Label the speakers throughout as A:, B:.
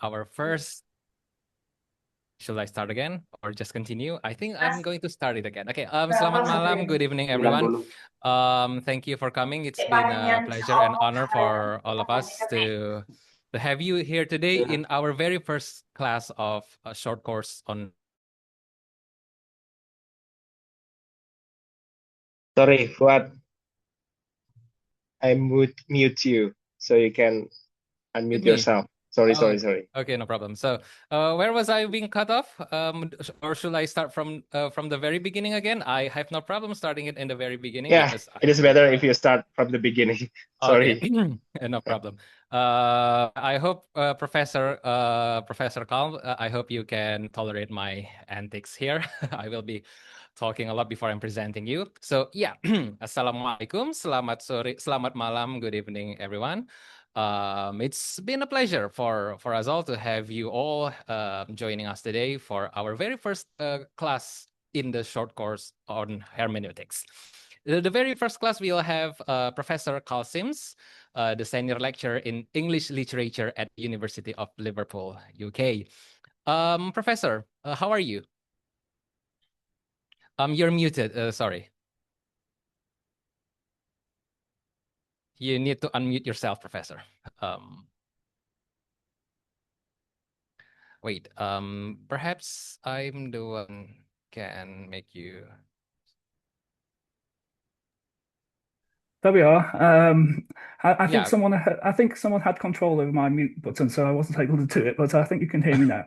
A: our first. Should I start again or just continue? I think I'm going to start it again. Okay. Selamat malam, good evening, everyone. Thank you for coming. It's been a pleasure and honor for all of us to have you here today in our very first class of a short course on.
B: Sorry, Fuad, I mute you so you can unmute
A: Me.
B: yourself. Sorry,
A: Oh,
B: sorry.
A: okay, no problem. So, where was I being cut off? Or should I start from the very beginning again? I have no problem starting it in the very beginning
B: Yeah,
A: because
B: it is better if you start from the beginning.
A: okay,
B: Sorry.
A: no problem. I hope Professor Karl, I hope you can tolerate my antics here. I will be talking a lot before I'm presenting you. So yeah, Assalamualaikum, selamat sore, selamat malam, good evening, everyone. It's been a pleasure for us all to have you all joining us today for our very first class in the short course on hermeneutics. The very first class we'll have Professor Karl Sims, the senior lecturer in English literature at University of Liverpool, UK. Professor, how are you? You're muted. Sorry. You need to unmute yourself, Professor. Wait. Perhaps I'm the one can make you.
C: There we are. I think
A: Yeah.
C: I think someone had control over my mute button, so I wasn't able to do it. But I think you can hear me now.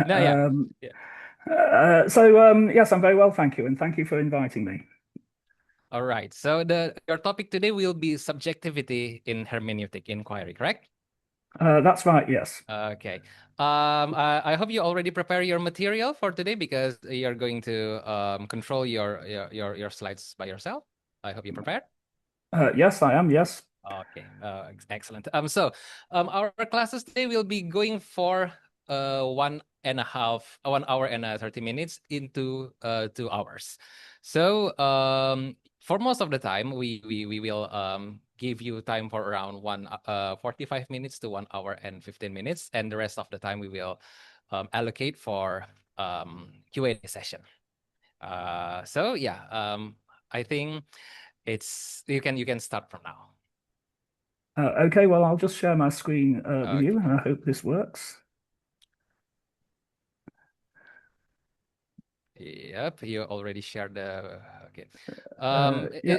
A: No, yeah.
C: Yes, I'm very well, thank you, and thank you for inviting me.
A: All right. So your topic today will be subjectivity in hermeneutic inquiry, correct?
C: That's right. Yes.
A: Okay. I hope you already prepare your material for today because you're going to control your slides by yourself. I hope you prepared.
C: Yes, I am. Yes.
A: Okay, excellent. Our classes today will be going for 1 hour and 30 minutes into 2 hours. So for most of the time, we will give you time for around 45 minutes to 1 hour and 15 minutes, and the rest of the time we will allocate for Q&A session. So yeah, I think you can start from now.
C: Okay, well, I'll just share my screen with you,
A: Okay.
C: and I hope this works.
A: Yep, you already shared the. Okay.
C: Yeah.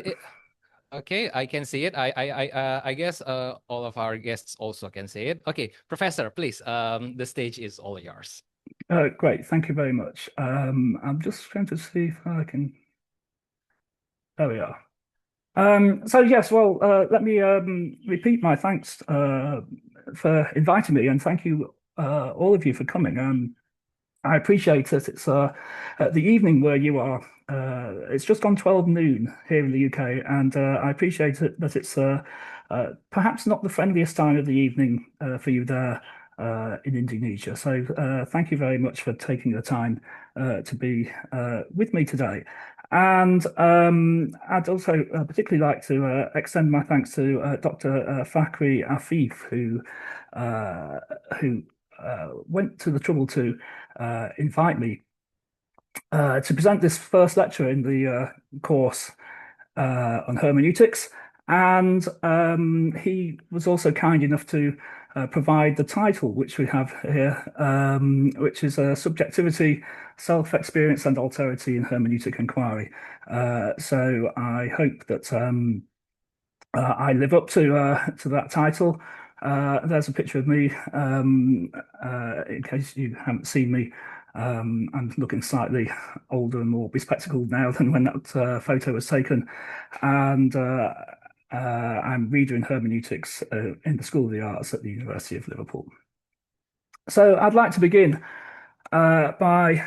A: Okay, I can see it. I guess all of our guests also can see it. Okay, Professor, please. The stage is all yours.
C: Great. Thank you very much. I'm just going to see if I can. There we are. So yes, well, let me repeat my thanks for inviting me, and thank you all of you for coming. I appreciate that it's the evening where you are. It's just gone 12 noon here in the UK, and I appreciate that it's perhaps not the friendliest time of the evening for you there in Indonesia. So thank you very much for taking the time to be with me today. And I'd also particularly like to extend my thanks to Dr. Fakhri Afif, who went to the trouble to invite me to present this first lecture in the course on hermeneutics. And he was also kind enough to provide the title, which we have here, which is Subjectivity, Self-Experience and Alterity in Hermeneutic Inquiry. So I hope that I live up to that title. There's a picture of me, in case you haven't seen me. I'm looking slightly older and more bespectacled now than when that photo was taken. And I'm reader in hermeneutics in the School of the Arts at the University of Liverpool. So I'd like to begin by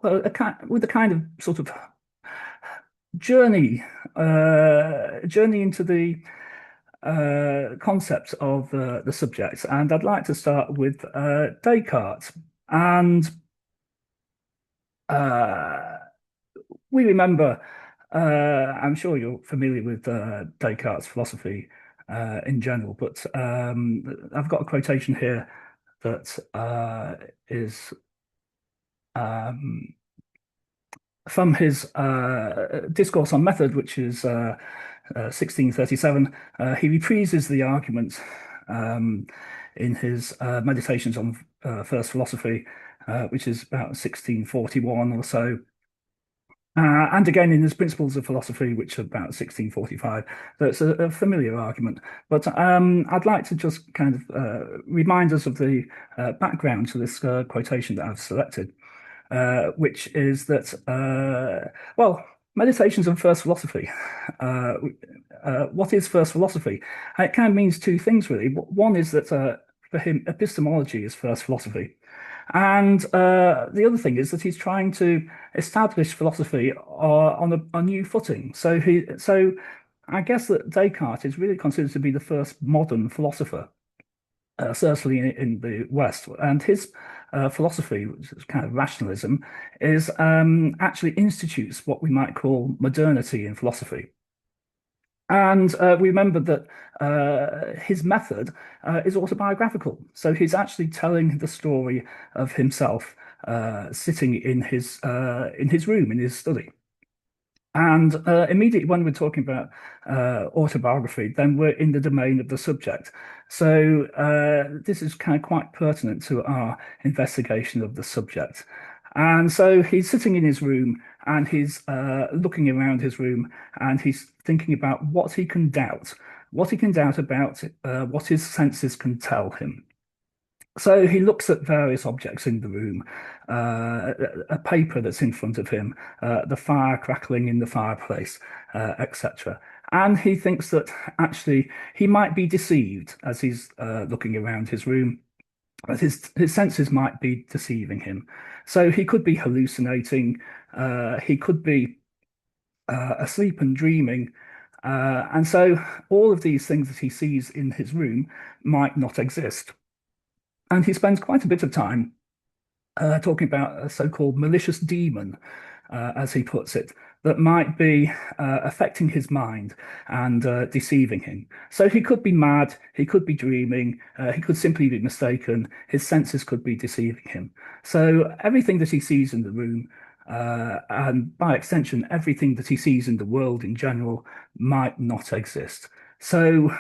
C: with a kind of sort of journey into the concept of the subject, and I'd like to start with Descartes. And we remember, I'm sure you're familiar with Descartes' philosophy, in general. But I've got a quotation here that is from his Discourse on Method, which is 1637. He reprises the argument in his Meditations on First Philosophy, which is about 1641 or so. And again in his Principles of Philosophy, which are about 1645. So it's a familiar argument. But I'd like to just kind of remind us of the background to this quotation that I've selected, which is that, well, Meditations on First Philosophy. What is first philosophy? It kind of means two things, really. One is that for him, epistemology is first philosophy. And the other thing is that he's trying to establish philosophy on a new footing. So I guess that Descartes is really considered to be the first modern philosopher, certainly in the West. And his philosophy, which is kind of rationalism, is actually institutes what we might call modernity in philosophy. And we remember that his method is autobiographical. So he's actually telling the story of himself sitting in his room, in his study. And immediately when we're talking about autobiography, then we're in the domain of the subject. So this is kind of quite pertinent to our investigation of the subject. And so he's sitting in his room and he's looking around his room and he's thinking about what he can doubt about what his senses can tell him. So he looks at various objects in the room, a paper that's in front of him, the fire crackling in the fireplace, etc. And he thinks that actually he might be deceived as he's looking around his room, that his senses might be deceiving him. So he could be hallucinating, he could be asleep and dreaming. And so all of these things that he sees in his room might not exist. And he spends quite a bit of time talking about a so-called malicious demon, as he puts it, that might be affecting his mind and deceiving him. So he could be mad, he could be dreaming, he could simply be mistaken, his senses could be deceiving him. So everything that he sees in the room, and by extension, everything that he sees in the world in general, might not exist. So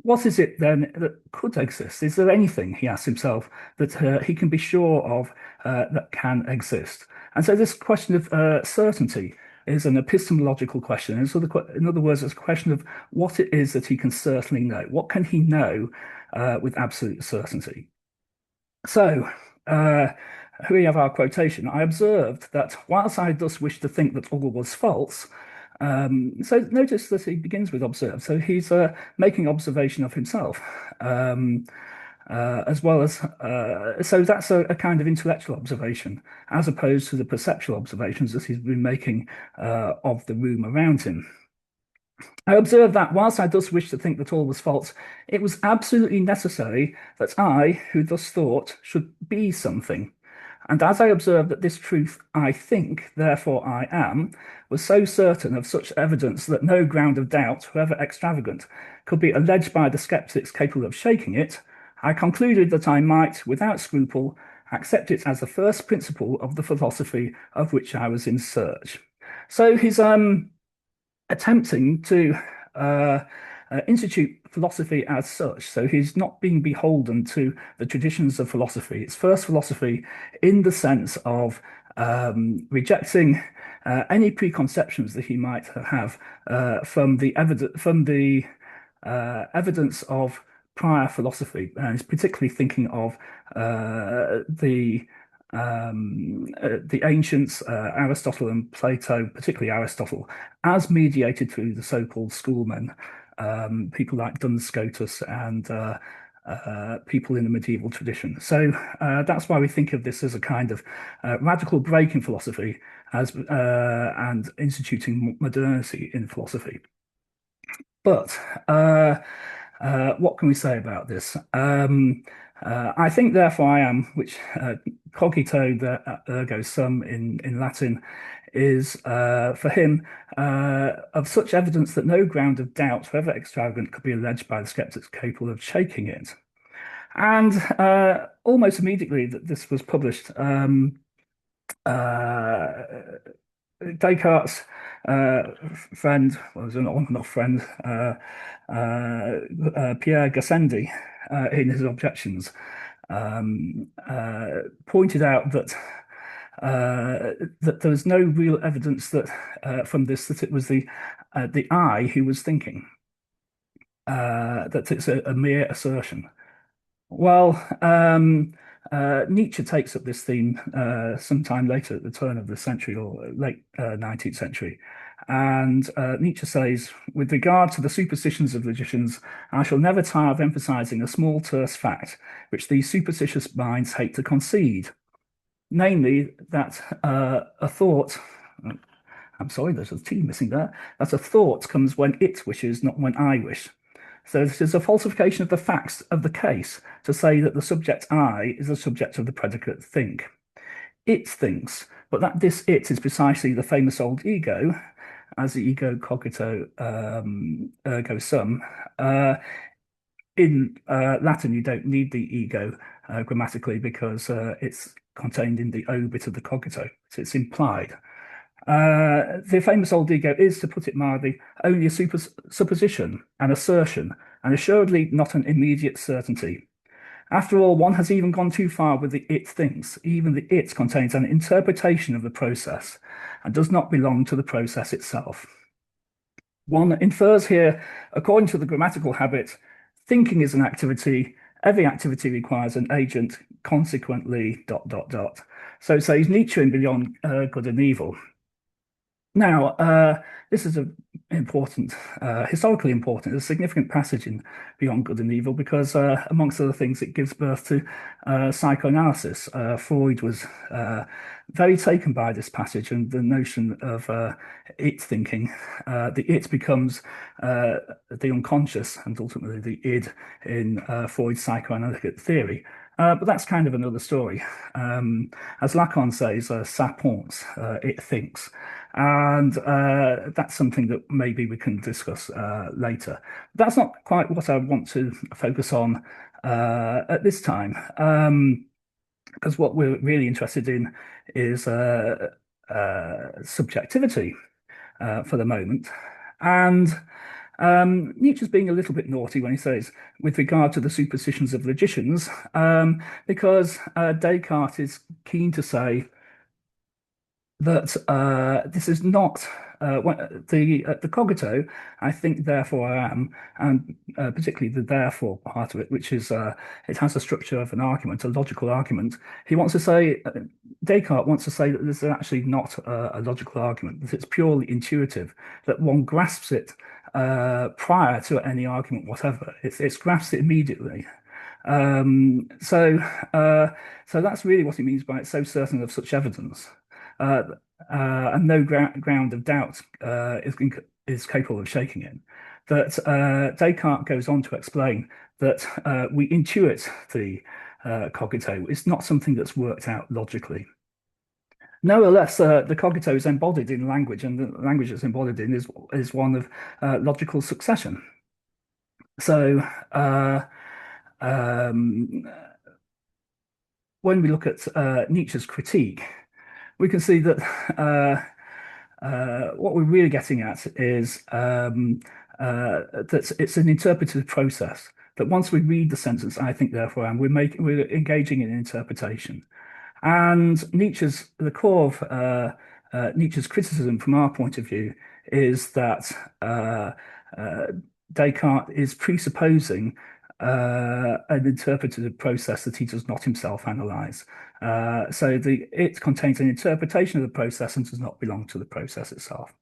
C: what is it then that could exist? Is there anything, he asks himself, that he can be sure of that can exist? And so this question of certainty is an epistemological question. And so in other words, it's a question of what it is that he can certainly know. What can he know with absolute certainty? So here we have our quotation. I observed that whilst I thus wished to think that all was false, so notice that he begins with observe. So he's making observation of himself, as well as so that's a kind of intellectual observation, as opposed to the perceptual observations that he's been making of the room around him. I observed that whilst I thus wished to think that all was false, it was absolutely necessary that I, who thus thought, should be something. And as I observed that this truth, I think, therefore I am, was so certain of such evidence that no ground of doubt, however extravagant, could be alleged by the skeptics capable of shaking it, I concluded that I might, without scruple, accept it as the first principle of the philosophy of which I was in search. So he's attempting to institute philosophy as such. So he's not being beholden to the traditions of philosophy. It's first philosophy in the sense of rejecting any preconceptions that he might have from the evidence of prior philosophy, and he's particularly thinking of the ancients, Aristotle and Plato, particularly Aristotle, as mediated through the so-called schoolmen, people like Duns Scotus and people in the medieval tradition. So that's why we think of this as a kind of radical break in philosophy as and instituting modernity in philosophy. But what can we say about this? I think, therefore, I am, which cogito ergo sum in Latin is, for him, of such evidence that no ground of doubt, however extravagant, could be alleged by the skeptics capable of shaking it. And almost immediately that this was published, Descartes' friend, well, not friend, Pierre Gassendi, in his objections, pointed out that that there was no real evidence that from this that it was the I who was thinking, that it's a mere assertion. Well, Nietzsche takes up this theme sometime later at the turn of the century or late 19th century. And Nietzsche says, with regard to the superstitions of logicians, I shall never tire of emphasizing a small terse fact which these superstitious minds hate to concede, namely that a thought, I'm sorry, there's a T missing there, that a thought comes when it wishes, not when I wish. So this is a falsification of the facts of the case to say that the subject I is the subject of the predicate think. It thinks, but that this it is precisely the famous old ego, as the ego cogito ergo sum. In Latin, you don't need the ego grammatically because it's contained in the o bit of the cogito, so it's implied. The famous old ego is, to put it mildly, only a supposition, an assertion, and assuredly not an immediate certainty. After all, one has even gone too far with the it thinks. Even the it contains an interpretation of the process and does not belong to the process itself. One infers here, according to the grammatical habit, thinking is an activity. Every activity requires an agent, consequently, ... So says Nietzsche in Beyond Good and Evil. Now, this is important, historically important, a significant passage in Beyond Good and Evil because, amongst other things, it gives birth to psychoanalysis. Freud was very taken by this passage and the notion of it thinking. The it becomes the unconscious and ultimately the id in Freud's psychoanalytic theory. But that's kind of another story. As Lacan says, ça pense, it thinks. And that's something that maybe we can discuss later. That's not quite what I want to focus on at this time, because what we're really interested in is subjectivity for the moment. And Nietzsche's being a little bit naughty when he says, with regard to the superstitions of logicians, because Descartes is keen to say that this is not the cogito, I think, therefore I am, and particularly the therefore part of it, which is it has a structure of an argument, a logical argument. He wants to say, Descartes wants to say that this is actually not a logical argument, that it's purely intuitive, that one grasps it prior to any argument whatever. It's grasped it immediately. So that's really what he means by it's so certain of such evidence. And no ground of doubt is capable of shaking it. That Descartes goes on to explain that we intuit the cogito. It's not something that's worked out logically. Nevertheless, the cogito is embodied in language, and the language it's embodied in is one of logical succession. So when we look at Nietzsche's critique, we can see that what we're really getting at is that it's an interpretive process. That once we read the sentence, I think, therefore, and we're engaging in interpretation. And the core of Nietzsche's criticism, from our point of view, is that Descartes is presupposing an interpretative process that he does not himself analyze. So it contains an interpretation of the process and does not belong to the process itself.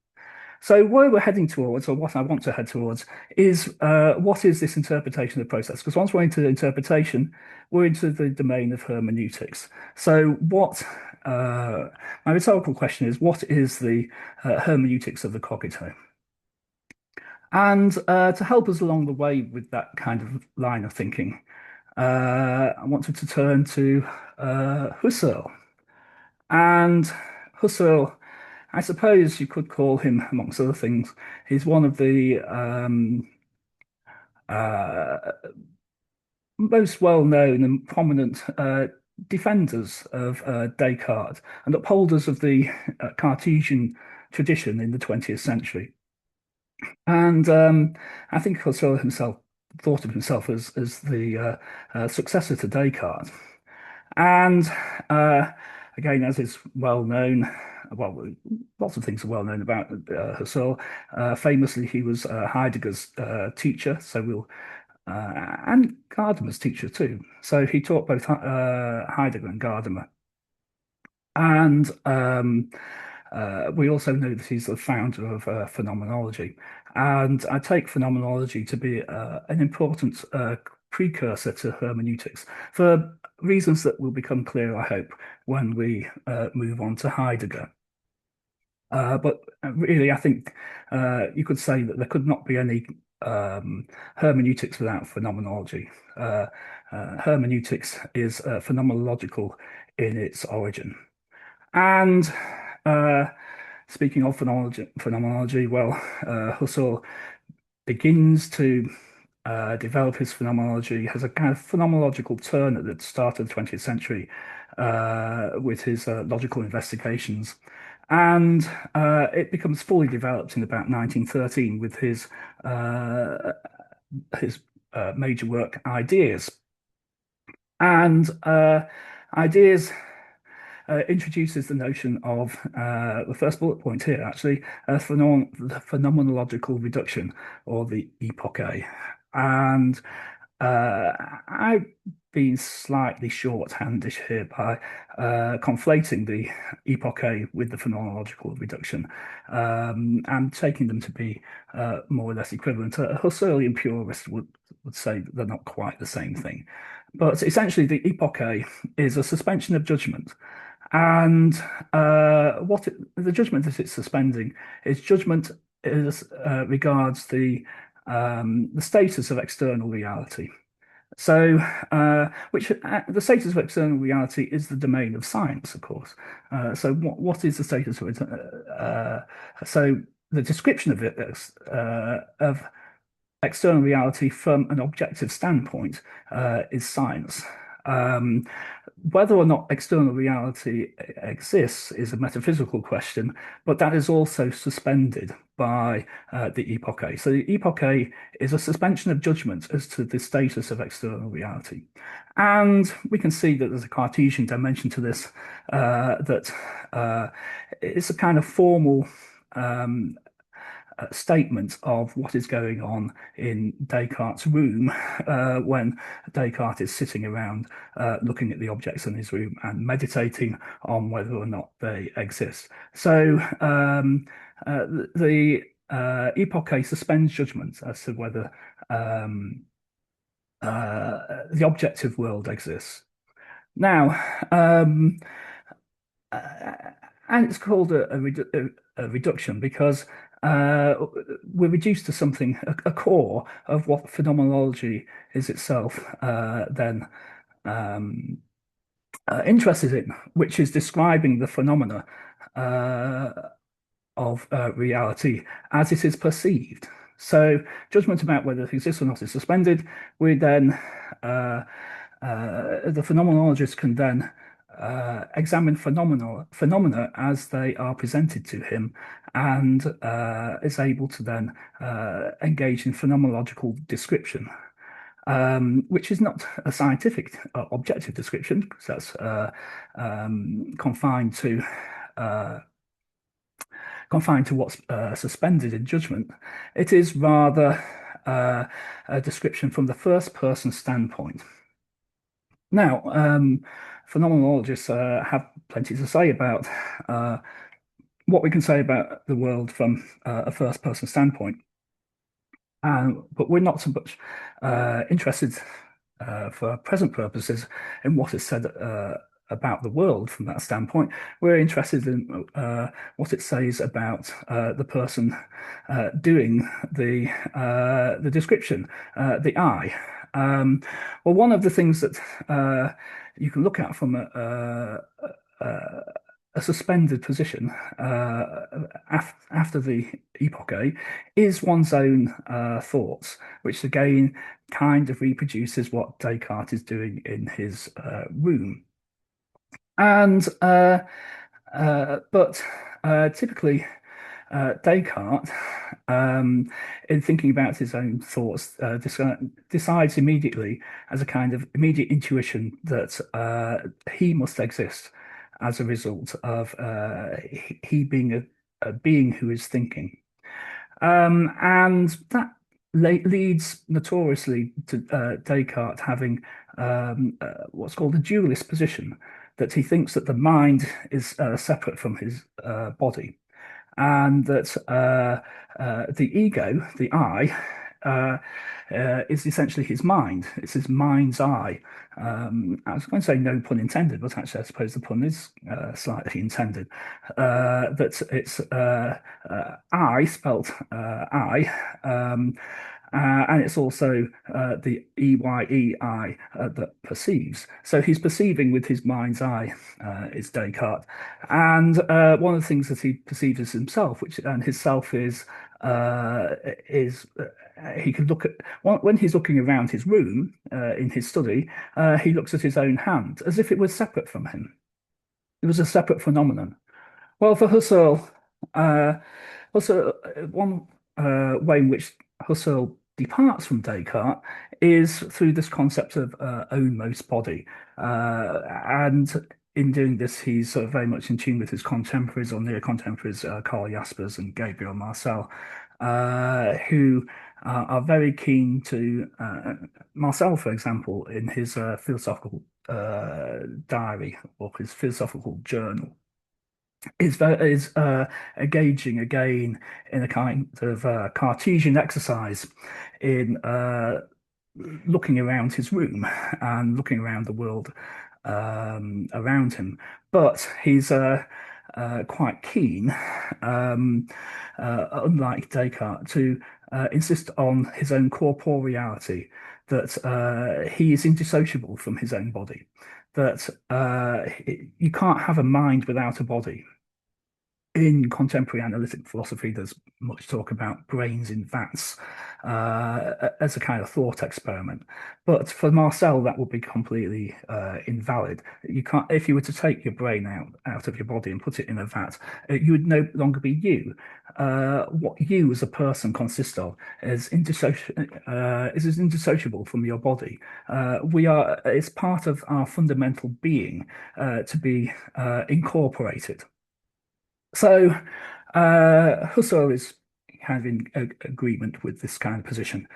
C: So where we're heading towards, or what I want to head towards, is what is this interpretation of the process? Because once we're into interpretation, we're into the domain of hermeneutics. So my rhetorical question is, what is the hermeneutics of the cogito? And to help us along the way with that kind of line of thinking, I wanted to turn to Husserl. And Husserl I suppose you could call him, amongst other things, he's one of the most well-known and prominent defenders of Descartes and upholders of the Cartesian tradition in the 20th century. And I think Husserl himself thought of himself as the successor to Descartes. And again, as is well known, well, lots of things are well known about Husserl. Famously, he was Heidegger's teacher, so we'll and Gadamer's teacher too. So he taught both Heidegger and Gadamer. And we also know that he's the founder of phenomenology. And I take phenomenology to be an important precursor to hermeneutics for reasons that will become clear, I hope, when we move on to Heidegger. But really, I think you could say that there could not be any hermeneutics without phenomenology. Hermeneutics is phenomenological in its origin. And speaking of phenomenology, well, Husserl begins to develop his phenomenology, has a kind of phenomenological turn at the start of the 20th century with his logical investigations. And it becomes fully developed in about 1913 with his major work, Ideas. And Ideas introduces the notion of the first bullet point here, actually, the phenomenological reduction, or the epoche. And I've been slightly shorthandish here by conflating the epoche with the phenomenological reduction and taking them to be more or less equivalent. A Husserlian purist would say that they're not quite the same thing. But essentially, the epoche is a suspension of judgment. And the judgment that it's suspending is judgment regards the status of external reality. So, the status of external reality is the domain of science, of course. So, what is the status of it? So, the description of it of external reality from an objective standpoint is science. Whether or not external reality exists is a metaphysical question, but that is also suspended by the epoche. So the epoche is a suspension of judgment as to the status of external reality. And we can see that there's a Cartesian dimension to this, that it's a kind of formal statement of what is going on in Descartes' room when Descartes is sitting around looking at the objects in his room and meditating on whether or not they exist. So the epoche suspends judgment as to whether the objective world exists. Now, and it's called a reduction because we're reduced to something, a core of what phenomenology is itself then interested in, which is describing the phenomena of reality as it is perceived. So judgment about whether it exists or not is suspended. We then, the phenomenologist can then examine phenomena as they are presented to him, and is able to then engage in phenomenological description, which is not a scientific objective description, because that's confined to what's suspended in judgment. It is rather a description from the first person standpoint. Now, phenomenologists have plenty to say about what we can say about the world from a first person standpoint. But we're not so much interested for present purposes in what is said about the world from that standpoint. We're interested in what it says about the person doing the description, the I. Well, one of the things that you can look at from a suspended position after the epoche is one's own thoughts, which again kind of reproduces what Descartes is doing in his room. And but typically, Descartes, in thinking about his own thoughts, decides immediately, as a kind of immediate intuition, that he must exist as a result of he being a being who is thinking. And that leads notoriously to Descartes having what's called a dualist position, that he thinks that the mind is separate from his body, and that the ego, the I, is essentially his mind. It's his mind's eye. I was going to say no pun intended, but actually I suppose the pun is slightly intended. That it's I spelt I, and it's also the EYEI that perceives. So he's perceiving with his mind's eye, is Descartes. And one of the things that he perceives as himself, and his self is he can look at when he's looking around his room in his study, he looks at his own hand as if it was separate from him. It was a separate phenomenon. Well, for Husserl, one way in which Husserl departs from Descartes is through this concept of ownmost body. And in doing this, he's sort of very much in tune with his contemporaries or near contemporaries, Karl Jaspers and Gabriel Marcel, who are very keen to, Marcel, for example, in his philosophical diary or his philosophical journal, is engaging again in a kind of Cartesian exercise in looking around his room and looking around the world around him. But he's quite keen, unlike Descartes, to insist on his own corporeality, that he is indissociable from his own body, that you can't have a mind without a body. In contemporary analytic philosophy, there's much talk about brains in vats as a kind of thought experiment. But for Marcel, that would be completely invalid. You can't, if you were to take your brain out of your body and put it in a vat, you would no longer be you. What you as a person consists of is as indissociable from your body. It's part of our fundamental being to be incorporated. So Husserl is kind of in agreement with this kind of position.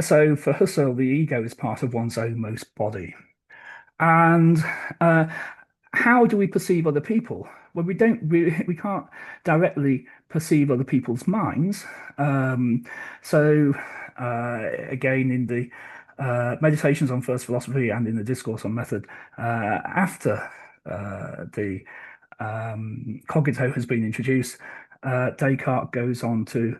C: So for Husserl, the ego is part of one's ownmost body. And how do we perceive other people? Well, we can't directly perceive other people's minds. So again, in the Meditations on First Philosophy and in the Discourse on Method, after the cogito has been introduced, Descartes goes on to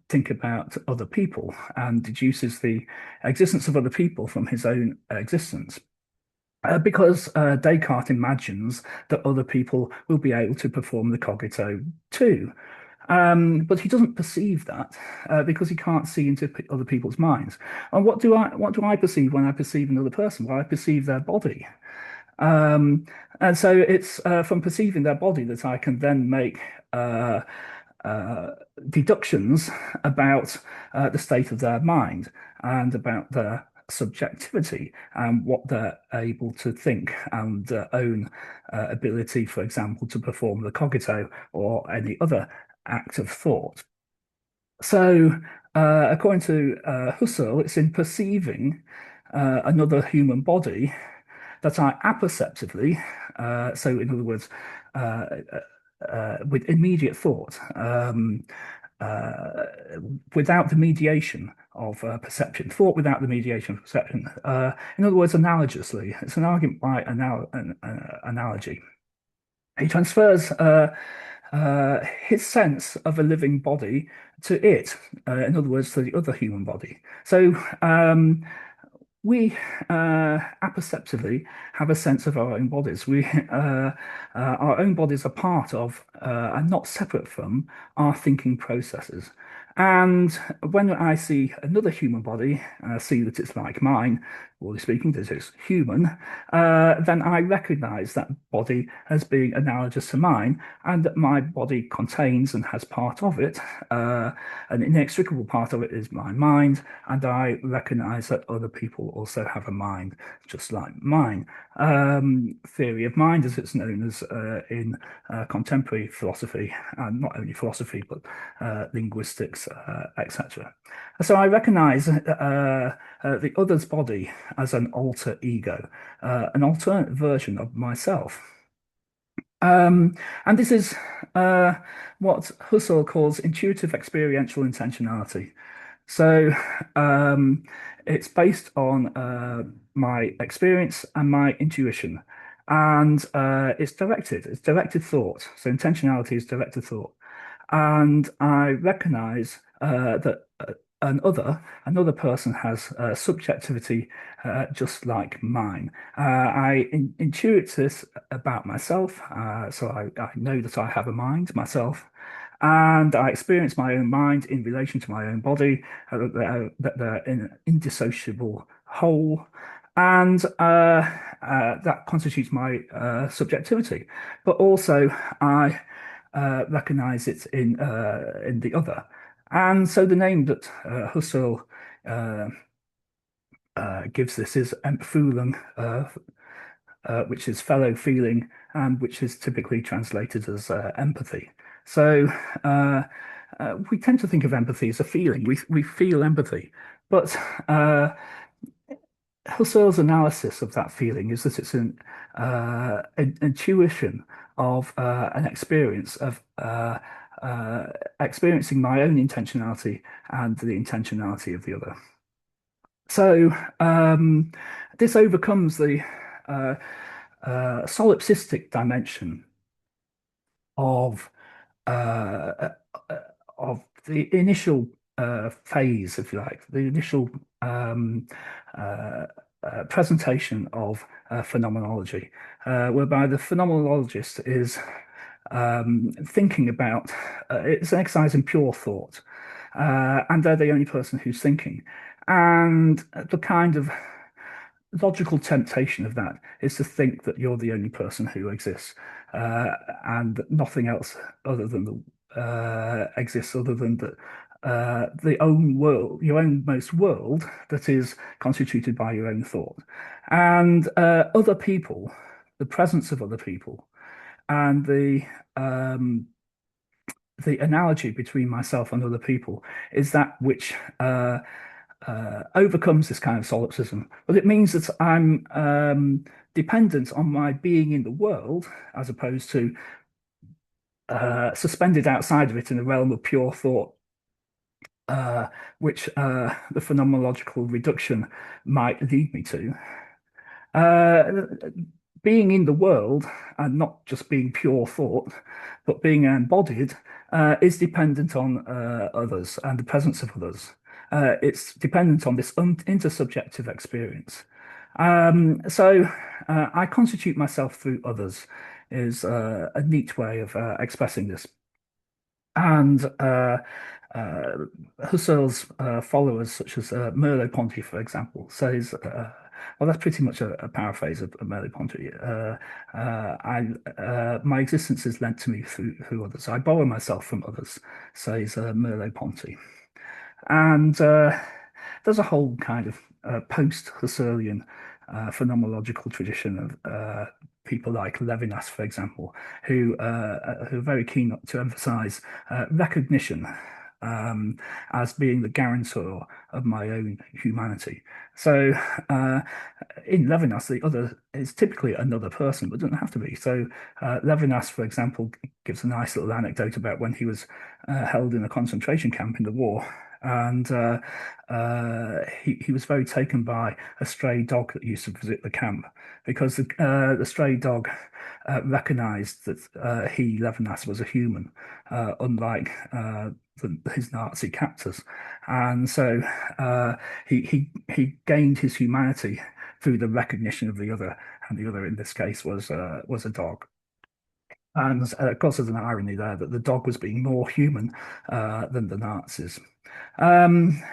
C: think about other people and deduces the existence of other people from his own existence. Because Descartes imagines that other people will be able to perform the cogito too. But he doesn't perceive that because he can't see into other people's minds. And what do I perceive when I perceive another person? Well, I perceive their body. And so it's from perceiving their body that I can then make deductions about the state of their mind and about their subjectivity and what they're able to think and their own ability, for example, to perform the cogito or any other act of thought. So, according to Husserl, it's in perceiving another human body that I apperceptively, so in other words, with immediate thought, without the mediation of perception, thought without the mediation of perception. In other words, analogously, it's an argument by analogy. He transfers his sense of a living body to it, in other words, to the other human body. So we apperceptively have a sense of our own bodies. Our own bodies are part of and not separate from our thinking processes. And when I see another human body, and I see that it's like mine, broadly speaking, that it's human, then I recognize that body as being analogous to mine, and that my body contains and has part of it. An inextricable part of it is my mind, and I recognize that other people also have a mind, just like mine. Theory of mind, as it's known as in contemporary philosophy, and not only philosophy, but linguistics, etc. So I recognize the other's body as an alter ego, an alternate version of myself. And this is what Husserl calls intuitive experiential intentionality. So it's based on my experience and my intuition, and it's directed. It's directed thought. So intentionality is directed thought, and I recognize that another person has subjectivity just like mine. I intuit this about myself, so I know that I have a mind myself, and I experience my own mind in relation to my own body, that they're in an indissociable whole, and that constitutes my subjectivity. But also, I recognize it in the other. And so the name that Husserl uh, gives this is Empfehlung, which is fellow feeling, and which is typically translated as empathy. So we tend to think of empathy as a feeling. We feel empathy, but Husserl's analysis of that feeling is that it's an intuition of an experience of experiencing my own intentionality and the intentionality of the other. So this overcomes the uh, solipsistic dimension of uh, of the initial phase, if you like, the initial uh, presentation of phenomenology, whereby the phenomenologist is thinking about it's an exercise in pure thought, and they're the only person who's thinking. And the kind of logical temptation of that is to think that you're the only person who exists, and nothing else other than exists other than the own world, your own most world that is constituted by your own thought, and other people, the presence of other people, and the analogy between myself and other people is that which overcomes this kind of solipsism. But it means that I'm dependent on my being in the world as opposed to suspended outside of it in the realm of pure thought, which the phenomenological reduction might lead me to. Being in the world and not just being pure thought, but being embodied, is dependent on others and the presence of others. It's dependent on this intersubjective experience. So I constitute myself through others is a neat way of expressing this. And uh, Husserl's followers, such as Merleau-Ponty, for example, says, well, that's pretty much a paraphrase of Merleau-Ponty. My existence is lent to me through others. I borrow myself from others, says Merleau-Ponty. And there's a whole kind of post-Husserlian phenomenological tradition of people like Levinas, for example, who are very keen to emphasize recognition as being the guarantor of my own humanity. So in Levinas, the other is typically another person, but doesn't have to be. So Levinas, for example, gives a nice little anecdote about when he was held in a concentration camp in the war. and he was very taken by a stray dog that used to visit the camp because the stray dog recognized that he, Levinas, was a human, unlike his Nazi captors, and so he gained his humanity through the recognition of the other, and the other in this case was a dog. And of course, there's an irony there that the dog was being more human than the Nazis. Um,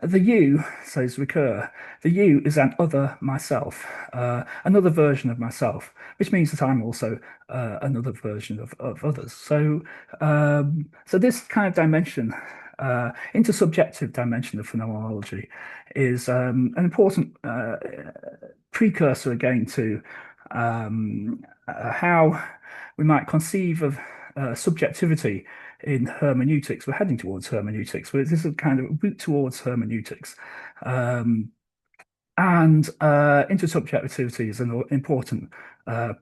C: the you, says Ricoeur, the you is an other myself, another version of myself, which means that I'm also another version of others. So this kind of dimension, intersubjective dimension of phenomenology, is an important precursor again to how we might conceive of subjectivity in hermeneutics. We're heading towards hermeneutics, but this is a kind of route towards hermeneutics. And intersubjectivity is an important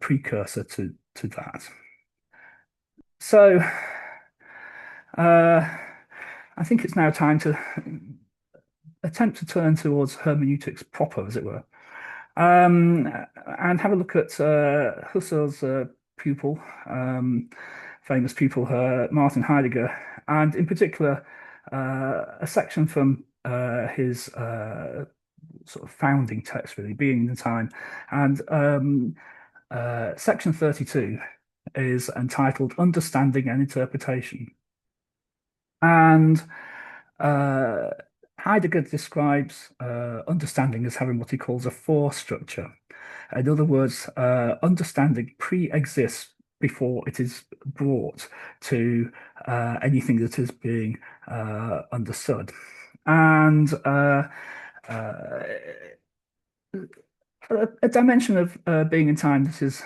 C: precursor to that. So I think it's now time to attempt to turn towards hermeneutics proper, as it were, and have a look at Husserl's pupil, famous pupil, Martin Heidegger, and in particular, a section from his sort of founding text, really, Being in Time. And section 32 is entitled Understanding and Interpretation. And Heidegger describes understanding as having what he calls a force structure. In other words, understanding pre-exists before it is brought to anything that is being understood. And a dimension of being in time that is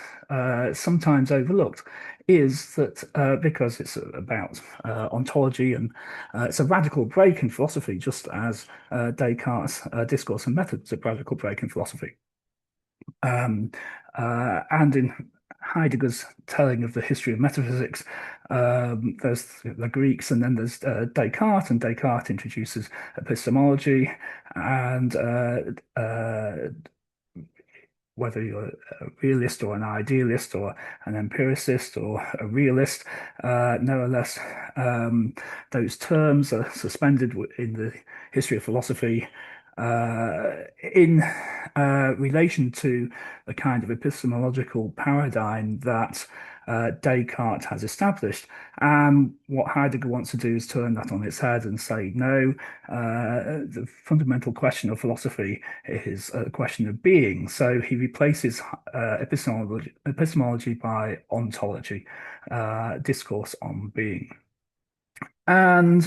C: sometimes overlooked is that because it's about ontology, and it's a radical break in philosophy, just as Descartes' discourse and methods a radical break in philosophy. And in Heidegger's telling of the history of metaphysics, there's the Greeks, and then there's Descartes, and Descartes introduces epistemology, and whether you're a realist or an idealist or an empiricist or a realist, nevertheless, those terms are suspended in the history of philosophy in relation to the kind of epistemological paradigm that Descartes has established. And what Heidegger wants to do is turn that on its head and say, no, the fundamental question of philosophy is a question of being. So he replaces epistemology by ontology, discourse on being. And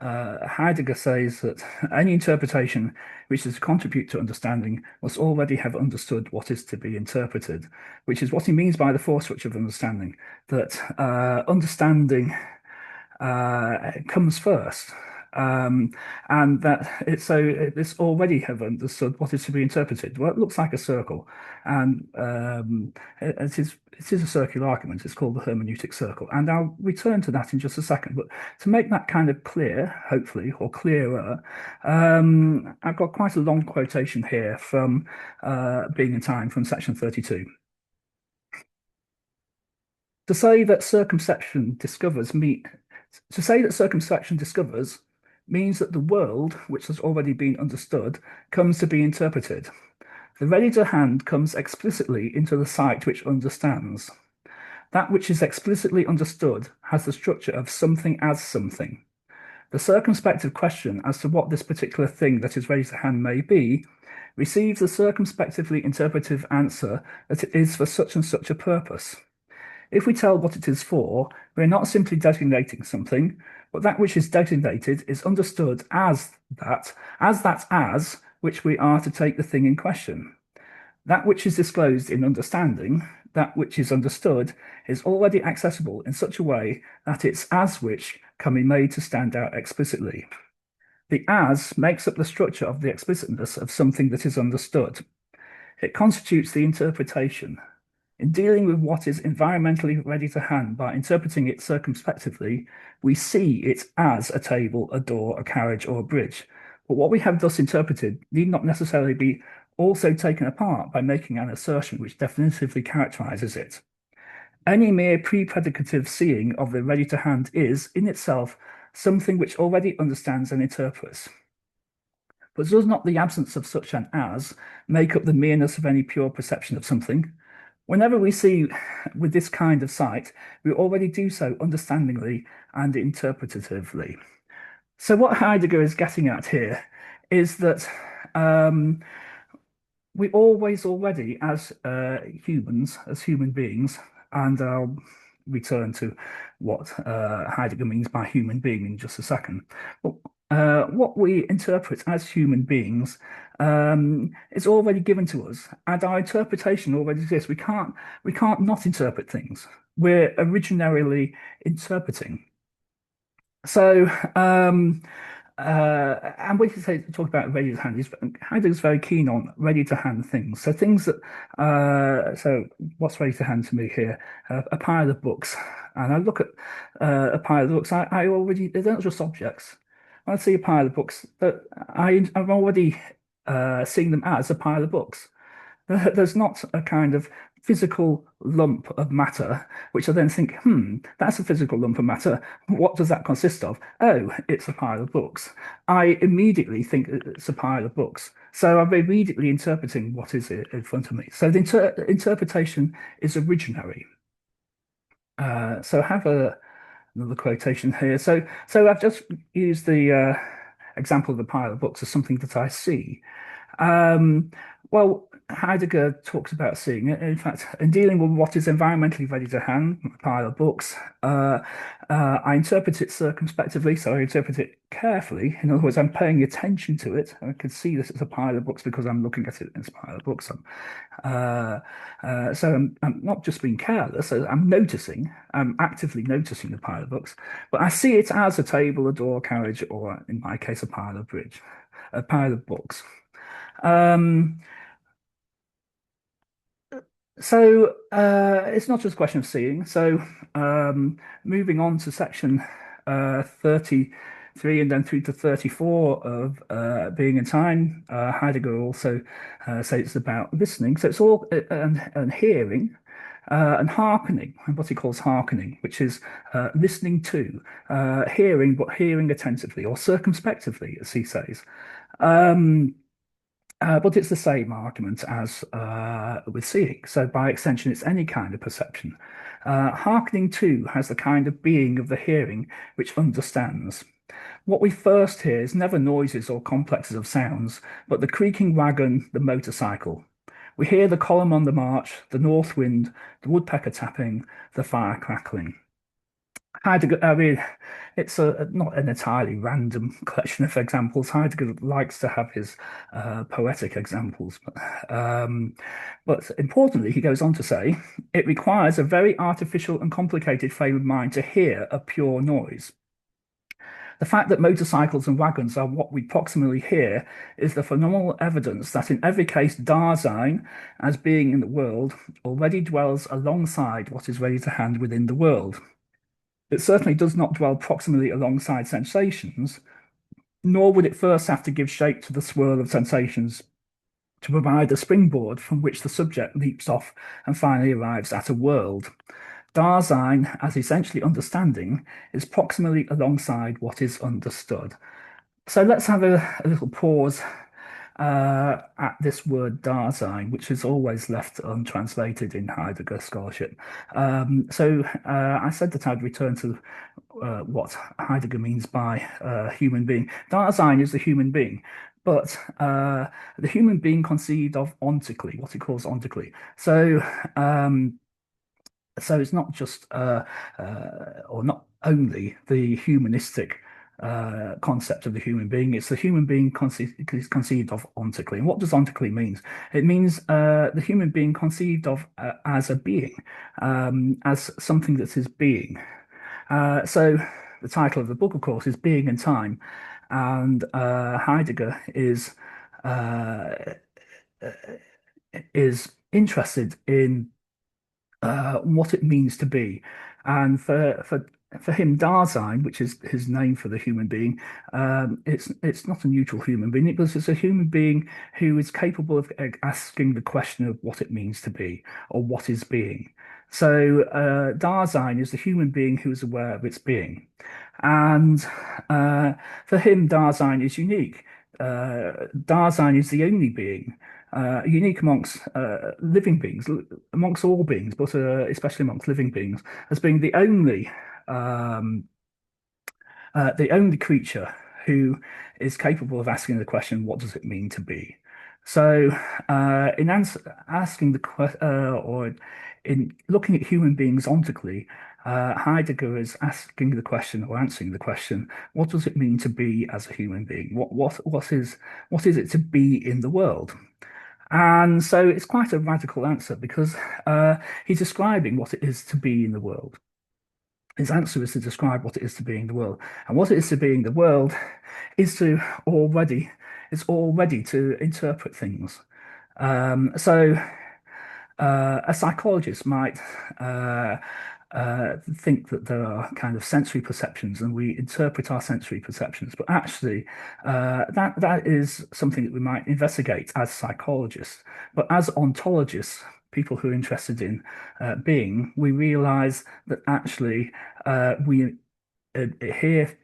C: Heidegger says that any interpretation which is to contribute to understanding must already have understood what is to be interpreted, which is what he means by the force structure of understanding, that understanding comes first. And that this already have understood what is to be interpreted. Well, it looks like a circle, and it is a circular argument. It's called the hermeneutic circle, and I'll return to that in just a second. But to make that kind of clear, hopefully, or clearer, I've got quite a long quotation here from Being in Time, from section 32. To say that circumspection discovers means that the world, which has already been understood, comes to be interpreted. The ready to hand comes explicitly into the sight which understands. That which is explicitly understood has the structure of something as something. The circumspective question as to what this particular thing that is ready to hand may be receives the circumspectively interpretive answer that it is for such and such a purpose. If we tell what it is for, we are not simply designating something, but that which is designated is understood as that which we are to take the thing in question. That which is disclosed in understanding, that which is understood, is already accessible in such a way that its as which can be made to stand out explicitly. The as makes up the structure of the explicitness of something that is understood. It constitutes the interpretation. In dealing with what is environmentally ready to hand by interpreting it circumspectively, we see it as a table, a door, a carriage, or a bridge. But what we have thus interpreted need not necessarily be also taken apart by making an assertion which definitively characterizes it. Any mere pre-predicative seeing of the ready to hand is, in itself, something which already understands and interprets. But does not the absence of such an as make up the mereness of any pure perception of something? Whenever we see with this kind of sight, we already do so understandingly and interpretatively. So what Heidegger is getting at here is that we always already, as humans, as human beings, and I'll return to what Heidegger means by human being in just a second. But what we interpret as human beings is already given to us, and our interpretation already exists. We can't not interpret things. We're originarily interpreting. So, and when you talk about ready to hand, Heidegger's very keen on ready to hand things. So things that, so what's ready to hand to me here? A pile of books, and I look at a pile of books. I already they're not just objects. When I see a pile of books, that I'm already seeing them as a pile of books. There's not a kind of physical lump of matter, which I then think, that's a physical lump of matter. What does that consist of? Oh, it's a pile of books. I immediately think it's a pile of books. So I'm immediately interpreting what is in front of me. So the interpretation is originary. So I have another quotation here. So I've just used the example of the pile of books as something that I see. Well, Heidegger talks about seeing it. In fact, in dealing with what is environmentally ready to hand, a pile of books, I interpret it circumspectively, so I interpret it carefully. In other words, I'm paying attention to it. I can see this as a pile of books because I'm looking at it as a pile of books. So I'm not just being careless, I'm noticing, I'm actively noticing the pile of books, but I see it as a table, a door, carriage, or in my case, a pile of books. So it's not just a question of seeing. So moving on to section 33 and then through to 34 of Being in Time, Heidegger also says it's about listening. So it's all and hearing and hearkening, and what he calls hearkening, which is listening to, hearing, but hearing attentively or circumspectively, as he says. But it's the same argument as with seeing. So by extension, it's any kind of perception. Hearkening too has the kind of being of the hearing which understands. What we first hear is never noises or complexes of sounds, but the creaking wagon, the motorcycle. We hear the column on the march, the north wind, the woodpecker tapping, the fire crackling. Heidegger, I mean, it's not an entirely random collection of examples. Heidegger likes to have his poetic examples. But importantly, he goes on to say, it requires a very artificial and complicated frame of mind to hear a pure noise. The fact that motorcycles and wagons are what we proximally hear is the phenomenal evidence that in every case Dasein, as being in the world, already dwells alongside what is ready to hand within the world. It certainly does not dwell proximally alongside sensations, nor would it first have to give shape to the swirl of sensations to provide a springboard from which the subject leaps off and finally arrives at a world. Dasein, as essentially understanding, is proximally alongside what is understood. So let's have a little pause at this word Dasein, which is always left untranslated in Heidegger scholarship. So I said that I'd return to what Heidegger means by human being. Dasein is the human being, but the human being conceived of ontically, what he calls ontically. So it's not just or not only the humanistic concept of the human being, it's the human being conceived of ontically. And what does ontically mean? It means the human being conceived of as a being, as something that is being. So the title of the book, of course, is Being in Time, and Heidegger is interested in what it means to be. And for him, Dasein, which is his name for the human being, it's not a neutral human being, because it's a human being who is capable of asking the question of what it means to be or what is being. So Dasein is the human being who is aware of its being. And for him, Dasein is unique. Dasein is the only being unique amongst living beings, amongst all beings, but especially amongst living beings, as being um, the only creature who is capable of asking the question, "What does it mean to be?" So, in asking the or in looking at human beings ontically, Heidegger is asking the question or answering the question, "What does it mean to be as a human being? What is it to be in the world?" And so it's quite a radical answer because he's describing what it is to be in the world. His answer is to describe what it is to be in the world. And what it is to be in the world is to already, it's already to interpret things. So a psychologist might think that there are kind of sensory perceptions and we interpret our sensory perceptions, but actually, that is something that we might investigate as psychologists. But as ontologists, people who are interested in being, we realize that actually we here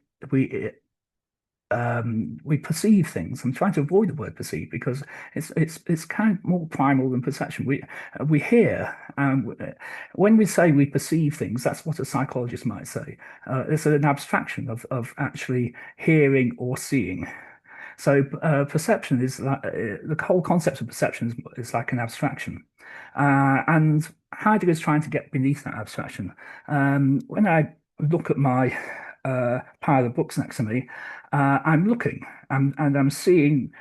C: we perceive things. I'm trying to avoid the word perceive because it's kind of more primal than perception. We hear, when we say we perceive things, that's what a psychologist might say. It's an abstraction of actually hearing or seeing. So perception is like, the whole concept of perception is like an abstraction, and Heidegger is trying to get beneath that abstraction. When I look at my pile of books next to me, I'm looking and I'm seeing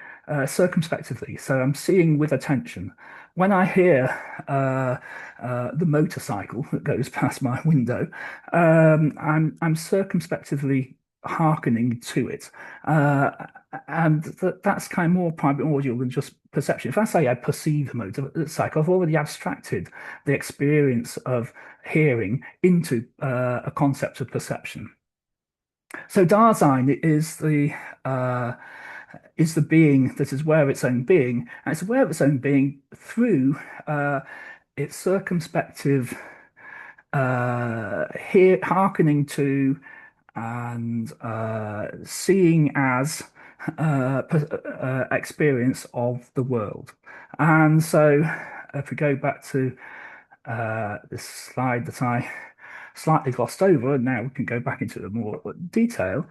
C: circumspectively. So I'm seeing with attention. When I hear the motorcycle that goes past my window, I'm circumspectively hearkening to it. And that's kind of more primordial than just perception. If I say I perceive the motorcycle, I've already abstracted the experience of hearing into a concept of perception. So Dasein is the being that is aware of its own being, and it's aware of its own being through its circumspective hearkening to and seeing as experience of the world. And so, if we go back to this slide that I slightly glossed over, and now we can go back into the more detail.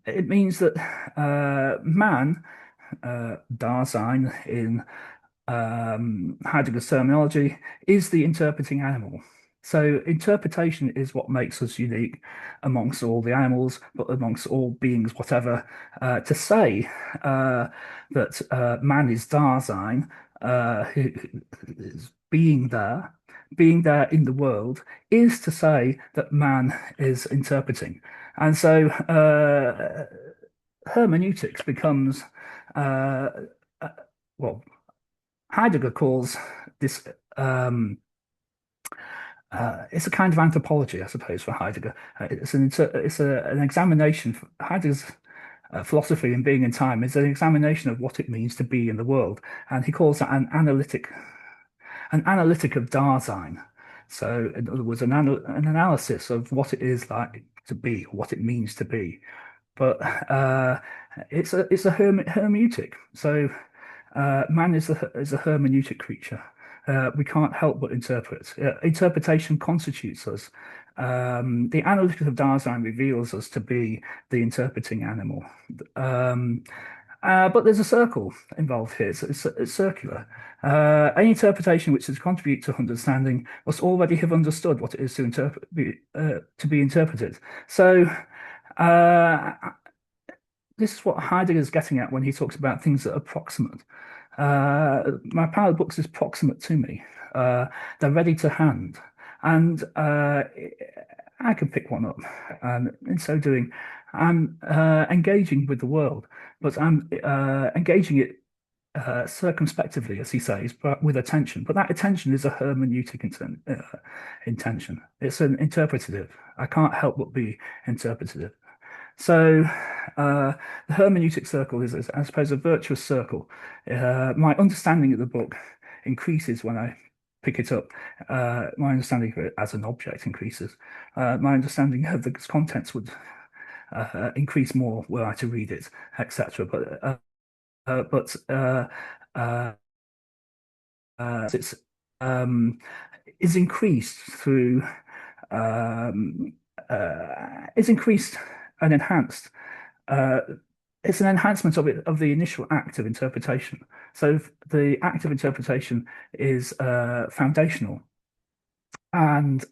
C: It means that man, Dasein in Heidegger's terminology, is the interpreting animal. So interpretation is what makes us unique amongst all the animals, but amongst all beings, whatever. To say that man is Dasein, who is being there in the world, is to say that man is interpreting. And so hermeneutics becomes, uh, well, Heidegger calls this it's a kind of anthropology, I suppose, for Heidegger. It's an examination. Heidegger's philosophy in being and time is an examination of what it means to be in the world, and he calls that an analytic of Dasein. So, in other words, an analysis of what it is like to be, what it means to be. But it's a hermeneutic. So man is a hermeneutic creature. We can't help but interpret. Interpretation constitutes us. The analytic of Dasein reveals us to be the interpreting animal. But there's a circle involved here. It's circular. Any interpretation which is contribute to understanding must already have understood what it is to be interpreted. So this is what Heidegger is getting at when he talks about things that are proximate. My pile of books is proximate to me. They're ready to hand, and I can pick one up. And in so doing, I'm engaging with the world, but I'm engaging it circumspectively, as he says, but with attention. But that attention is a hermeneutic intention. It's an interpretative. I can't help but be interpretative. So the hermeneutic circle is, I suppose, a virtuous circle. My understanding of the book increases when I pick it up. My understanding of it as an object increases. My understanding of the contents would increase more were I to read it, etc. But it's is increased through is increased and enhanced. It's an enhancement of it of the initial act of interpretation. So the act of interpretation is foundational, and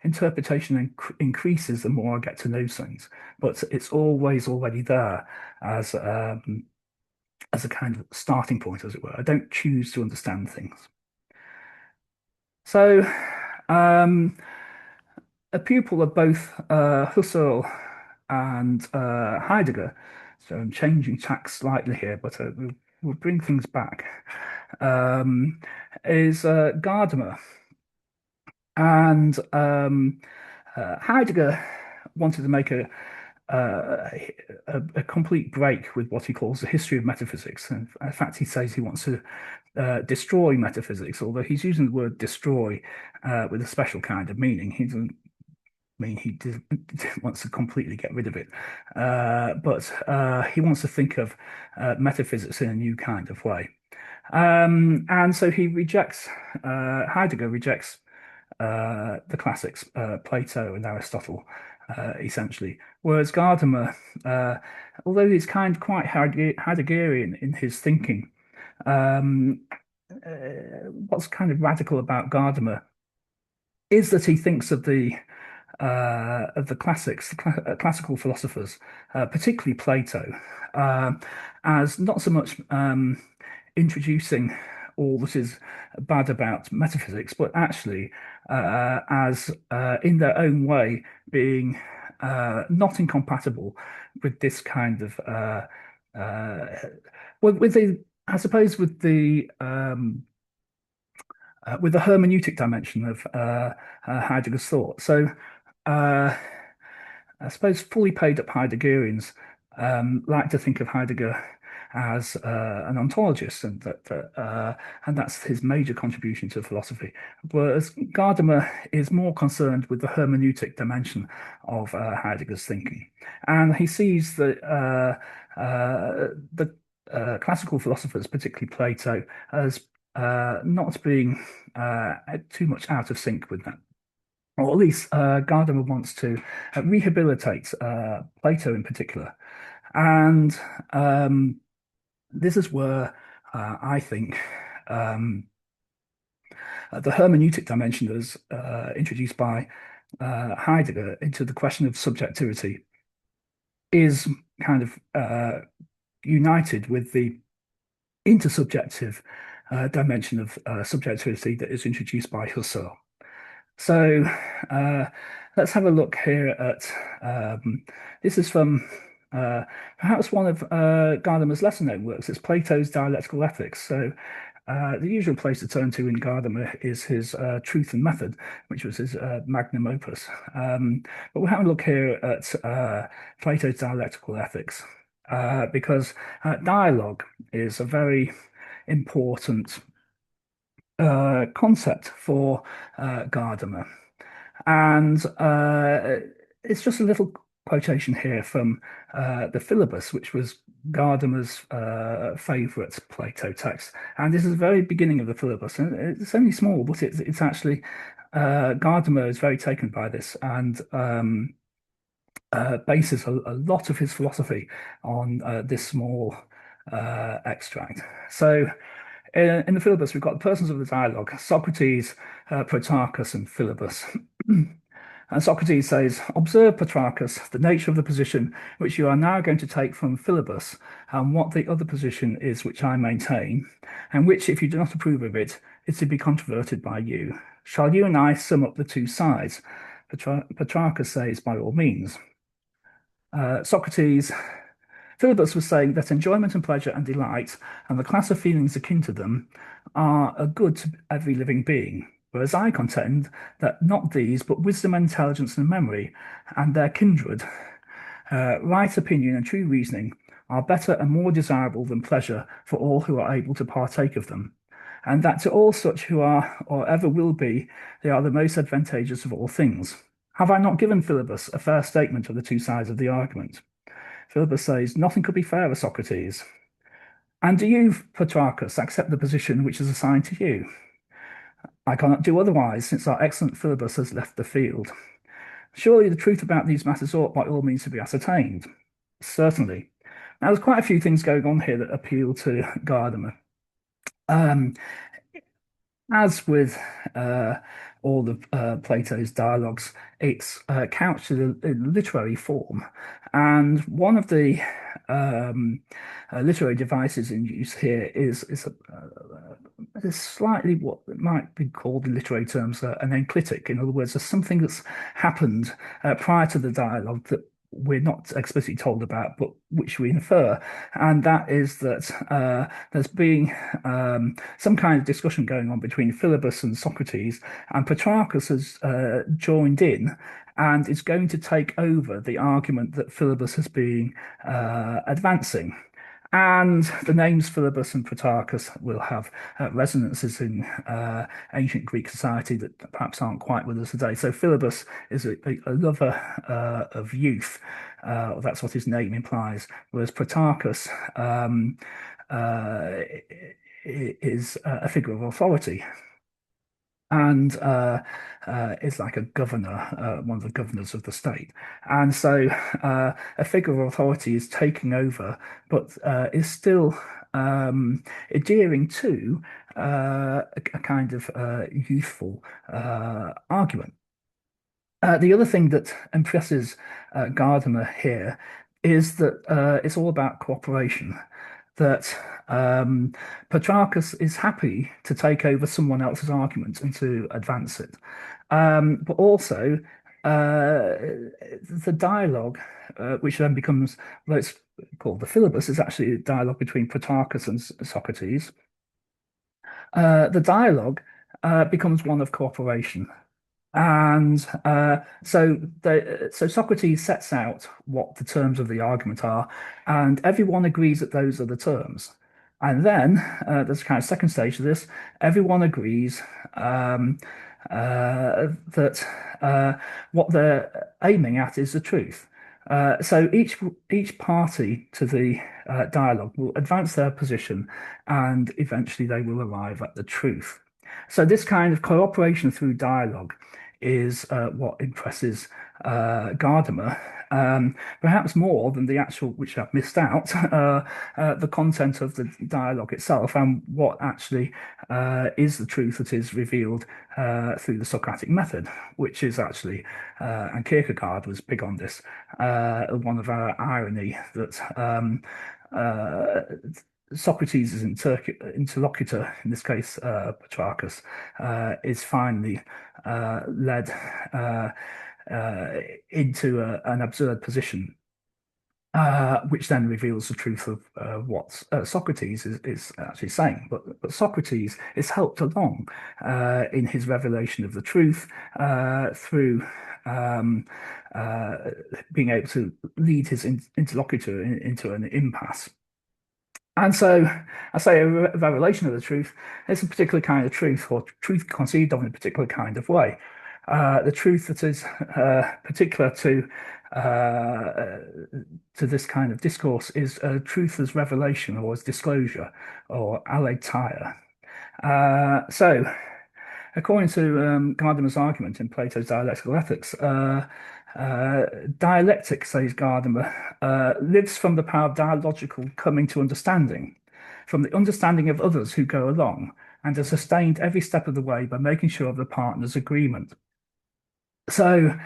C: interpretation increases the more I get to know things. But it's always already there as a kind of starting point, as it were. I don't choose to understand things. So, a pupil of both Husserl and Heidegger, so I'm changing tack slightly here, but we'll bring things back, is Gadamer. And Heidegger wanted to make a complete break with what he calls the history of metaphysics. And in fact, he says he wants to destroy metaphysics, although he's using the word destroy with a special kind of meaning. He doesn't mean he wants to completely get rid of it, but he wants to think of metaphysics in a new kind of way. And so he rejects, Heidegger rejects the classics, Plato and Aristotle, essentially. Whereas Gadamer, although he's quite Heideggerian in his thinking, what's kind of radical about Gadamer is that he thinks of the classics, classical philosophers, particularly Plato, as not so much introducing all that is bad about metaphysics, but actually as in their own way being not incompatible with this kind of with the, I suppose, with the hermeneutic dimension of Heidegger's thought. So I suppose fully paid up Heideggerians like to think of Heidegger as an ontologist, and that's his major contribution to philosophy. Whereas Gadamer is more concerned with the hermeneutic dimension of Heidegger's thinking, and he sees that the classical philosophers, particularly Plato, as not being too much out of sync with that. Or at least Gadamer wants to rehabilitate Plato in particular. And this is where I think the hermeneutic dimension is introduced by Heidegger into the question of subjectivity is kind of united with the intersubjective dimension of subjectivity that is introduced by Husserl. So let's have a look here at this is from perhaps one of Gadamer's lesser known works. It's Plato's Dialectical Ethics. So the usual place to turn to in Gadamer is his Truth and Method, which was his magnum opus. But we'll have a look here at Plato's Dialectical Ethics because dialogue is a very important concept for Gadamer. And it's just a little quotation here from the Philebus, which was Gadamer's favorite Plato text. And this is the very beginning of the Philebus. And it's only small, but it's actually, Gadamer is very taken by this and bases a lot of his philosophy on this small extract. So in the Philebus, we've got the persons of the dialogue, Socrates, Protarchus, and Philebus. And Socrates says, observe, Protarchus, the nature of the position which you are now going to take from Philebus, and what the other position is which I maintain, and which, if you do not approve of it, is to be controverted by you. Shall you and I sum up the two sides? Protarchus says, by all means. Socrates Philebus was saying that enjoyment and pleasure and delight and the class of feelings akin to them are a good to every living being, whereas I contend that not these, but wisdom, intelligence, and memory, and their kindred, right opinion and true reasoning, are better and more desirable than pleasure for all who are able to partake of them, and that to all such who are or ever will be, they are the most advantageous of all things. Have I not given Philebus a fair statement of the two sides of the argument? Philebus says, nothing could be fairer, Socrates. And do you, Protarchus, accept the position which is assigned to you? I cannot do otherwise, since our excellent Philebus has left the field. Surely the truth about these matters ought by all means to be ascertained. Certainly. Now, there's quite a few things going on here that appeal to Gadamer. As with all of Plato's dialogues, it's couched in literary form. And one of the literary devices in use here is slightly what might be called in literary terms an enclitic. In other words, there's something that's happened prior to the dialogue that we're not explicitly told about, but which we infer, and that is that there's been some kind of discussion going on between Philebus and Socrates, and Protarchus has joined in and is going to take over the argument that Philebus has been advancing. And the names Philebus and Protarchus will have resonances in ancient Greek society that perhaps aren't quite with us today. So Philebus is a lover of youth. That's what his name implies. Whereas Protarchus is a figure of authority and is like a governor, one of the governors of the state. And so a figure of authority is taking over, but is still adhering to a kind of youthful argument. The other thing that impresses Gadamer here is that it's all about cooperation, that Petrarchus is happy to take over someone else's argument and to advance it. But also, the dialogue, which then becomes, well, it's called the Philebus, is actually a dialogue between Protarchus and Socrates. The dialogue becomes one of cooperation. And so Socrates sets out what the terms of the argument are, and everyone agrees that those are the terms. And then there's a kind of second stage to this. Everyone agrees that what they're aiming at is the truth. So each party to the dialogue will advance their position, and eventually they will arrive at the truth. So this kind of cooperation through dialogue is what impresses Gadamer, perhaps more than the actual, which I've missed out, the content of the dialogue itself and what actually is the truth that is revealed through the Socratic method, which is actually, and Kierkegaard was big on this, one of our irony that Socrates' interlocutor, in this case Petrarchus, is finally led into an absurd position, which then reveals the truth of what Socrates is actually saying. But Socrates is helped along in his revelation of the truth through being able to lead his interlocutor into an impasse. And so I say a revelation of the truth is a particular kind of truth, or truth conceived of in a particular kind of way. The truth that is particular to this kind of discourse is truth as revelation or as disclosure or aletheia. So according to Gadamer's argument in Plato's Dialectical Ethics, dialectic, says Gadamer, lives from the power of dialogical coming to understanding, from the understanding of others who go along, and is sustained every step of the way by making sure of the partner's agreement. So,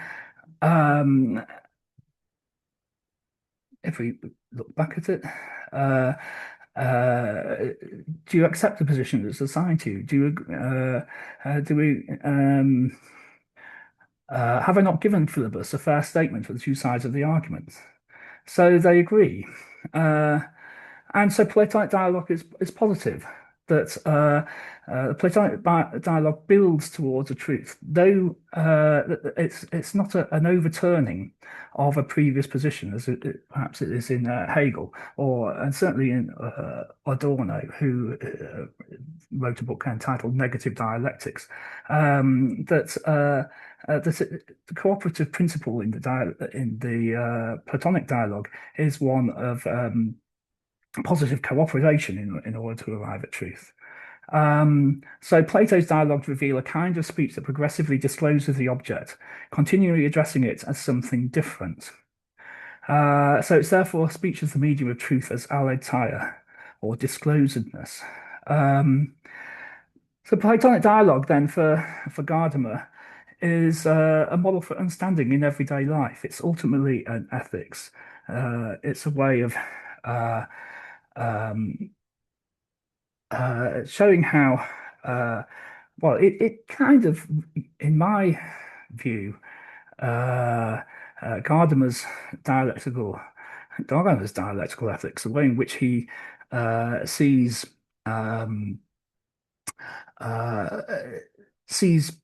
C: if we look back at it, do you accept the position that's assigned to you? Have I not given Philebus a fair statement for the two sides of the argument? So they agree. And so Platonic dialogue is positive, that the Platonic dialogue builds towards a truth, though it's not an overturning of a previous position, as perhaps it is in Hegel, and certainly in Adorno, who wrote a book entitled Negative Dialectics, that the cooperative principle in the Platonic dialogue is one of positive cooperation in order to arrive at truth. So Plato's dialogues reveal a kind of speech that progressively discloses the object, continually addressing it as something different. So it's therefore speech as the medium of truth as aletheia, or disclosedness. So Platonic dialogue then for Gadamer is a model for understanding in everyday life. It's ultimately an ethics. It's a way of um, showing how, well, it kind of, in my view, Gadamer's dialectical ethics, the way in which he sees uh, sees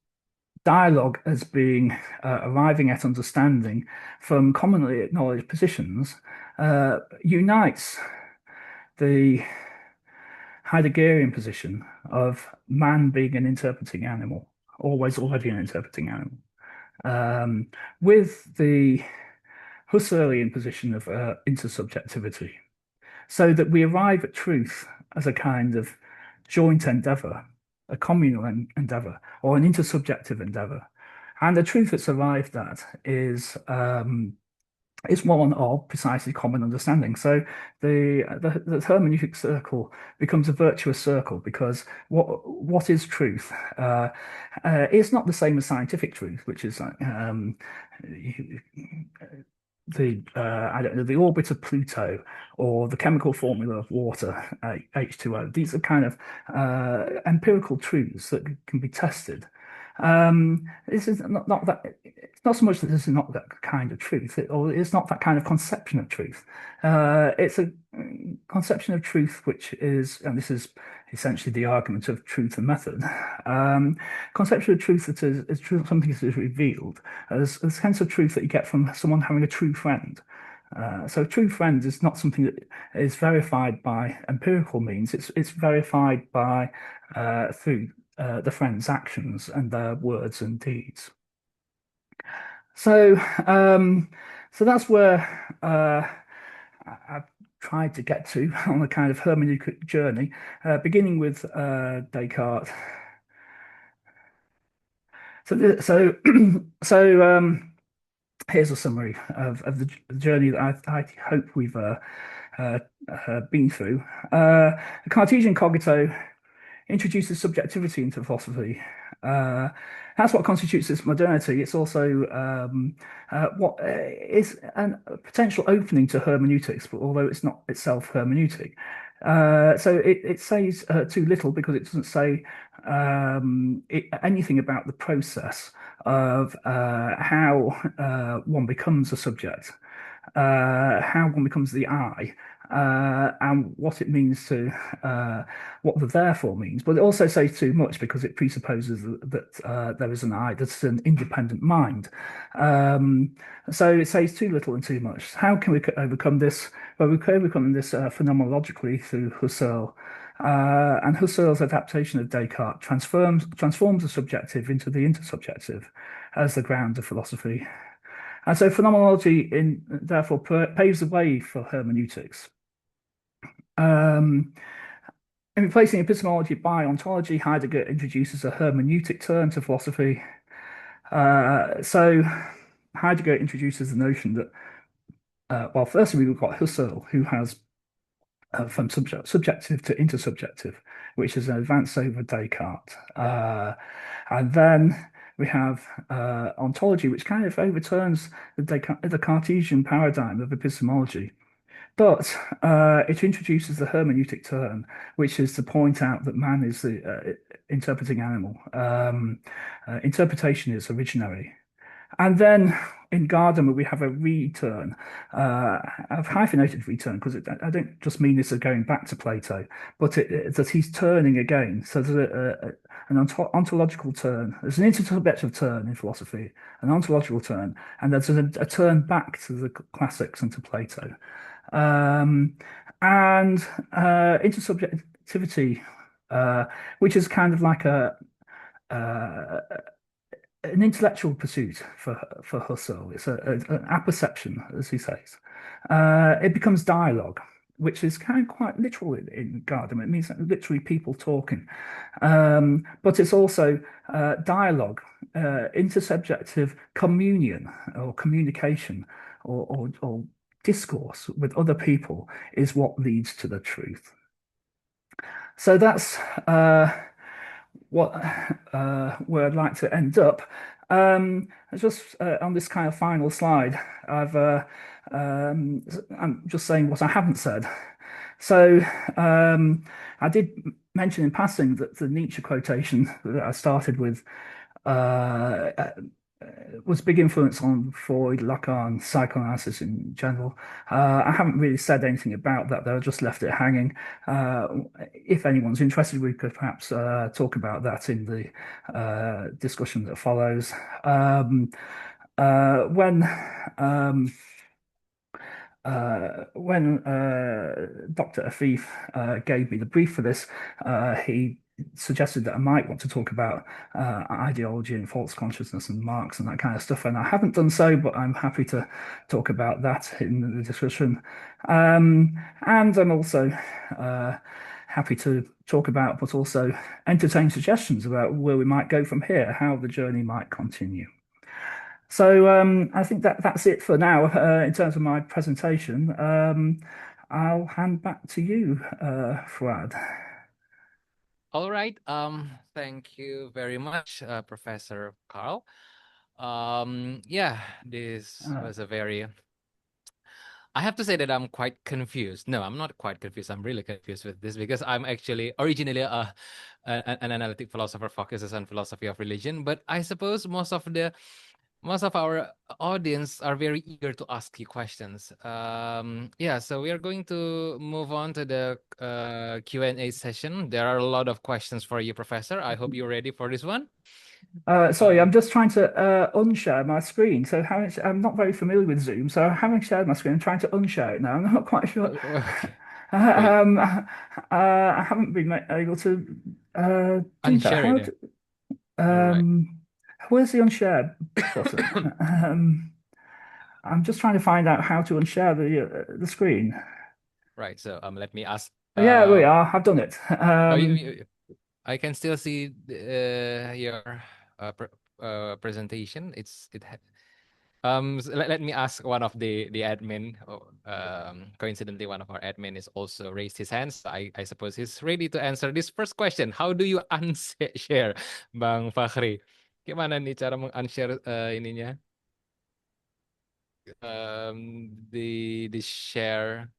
C: dialogue as being arriving at understanding from commonly acknowledged positions, unites the Heideggerian position of man being an interpreting animal, always already an interpreting animal, with the Husserlian position of intersubjectivity, so that we arrive at truth as a kind of joint endeavor, a communal endeavor, or an intersubjective endeavor. And the truth that's arrived at is one of precisely common understanding. So the hermeneutic circle becomes a virtuous circle, because what is truth? It's not the same as scientific truth, which is I don't know, the orbit of Pluto, or the chemical formula of water, H2O. These are kind of empirical truths that can be tested. This is not that. It's not so much that this is not that kind of truth, or it's not that kind of conception of truth. It's a conception of truth which is, and this is essentially the argument of truth and method. Conception of truth that is something that is revealed as a sense of truth that you get from someone having a true friend. So a true friend is not something that is verified by empirical means. It's verified by through the friend's actions and their words and deeds. So so that's where I've tried to get to on a kind of hermeneutic journey, beginning with Descartes. So here's a summary of the journey that I hope we've been through. The Cartesian cogito introduces subjectivity into philosophy. That's what constitutes its modernity. It's also what is a potential opening to hermeneutics, but although it's not itself hermeneutic. So it says too little, because it doesn't say anything about the process of how one becomes a subject, how one becomes the I, and what it means to what the therefore means. But it also says too much, because it presupposes that there is an I, that's an independent mind. So it says too little and too much. How can we overcome this? Well, we can overcome this phenomenologically through Husserl. And Husserl's adaptation of Descartes transforms the subjective into the intersubjective as the ground of philosophy. And so phenomenology therefore paves the way for hermeneutics. In replacing epistemology by ontology, Heidegger introduces a hermeneutic turn to philosophy. So Heidegger introduces the notion that, well, firstly, we've got Husserl, who has from subjective to intersubjective, which is an advance over Descartes. And then we have ontology, which kind of overturns the Cartesian paradigm of epistemology. But it introduces the hermeneutic turn, which is to point out that man is the interpreting animal. Interpretation is originary. And then in Gardner, we have a return, a hyphenated return, because I don't just mean this as going back to Plato, but that he's turning again. So there's an ontological turn. There's an intersubjective turn in philosophy, an ontological turn, and there's a turn back to the classics and to Plato. And intersubjectivity, which is kind of like uh, an intellectual pursuit for Husserl. It's an apperception, as he says. It becomes dialogue, which is kind of quite literal in Gardner. It means literally people talking, but it's also dialogue, intersubjective communion or communication or discourse with other people is what leads to the truth. So that's what where I'd like to end up. Just on this kind of final slide, I'm just saying what I haven't said. So I did mention in passing that the Nietzsche quotation that I started with uh, was a big influence on Freud, Lacan, psychoanalysis in general. I haven't really said anything about that, though. I just left it hanging. If anyone's interested, we could perhaps talk about that in the discussion that follows. When Dr. Afif gave me the brief for this, he suggested that I might want to talk about ideology and false consciousness and Marx and that kind of stuff. And I haven't done so, but I'm happy to talk about that in the discussion. And I'm also happy to talk about, but also entertain suggestions about where we might go from here, how the journey might continue. So I think that's it for now in terms of my presentation. I'll hand back to you, Fuad.
A: All right. Thank you very much, Professor Karl. Yeah, this was a very. I have to say that I'm quite confused. No, I'm not quite confused. I'm really confused with this because I'm actually originally an analytic philosopher focuses on philosophy of religion, but I suppose most of our audience are very eager to ask you questions. Yeah, so we are going to move on to the Q&A session. There are a lot of questions for you, Professor. I hope you're ready for this one.
C: Sorry, I'm just trying to unshare my screen. So I'm not very familiar with Zoom, so having shared my screen, I'm trying to unshare it now. I'm not quite sure.
A: Okay.
C: I haven't been able to do that.
A: Unshare it. Right.
C: Where's the unshare button? I'm just trying to find out how to unshare the screen.
A: Right. So let me ask.
C: Yeah, we are. I've done it.
A: I can still see your presentation. Let me ask one of the admin. Coincidentally, one of our admin is also raised his hands. I suppose he's ready to answer this first question. How do you unshare, Bang Fakhri? Gimana nih cara meng-unshare ininya? The share.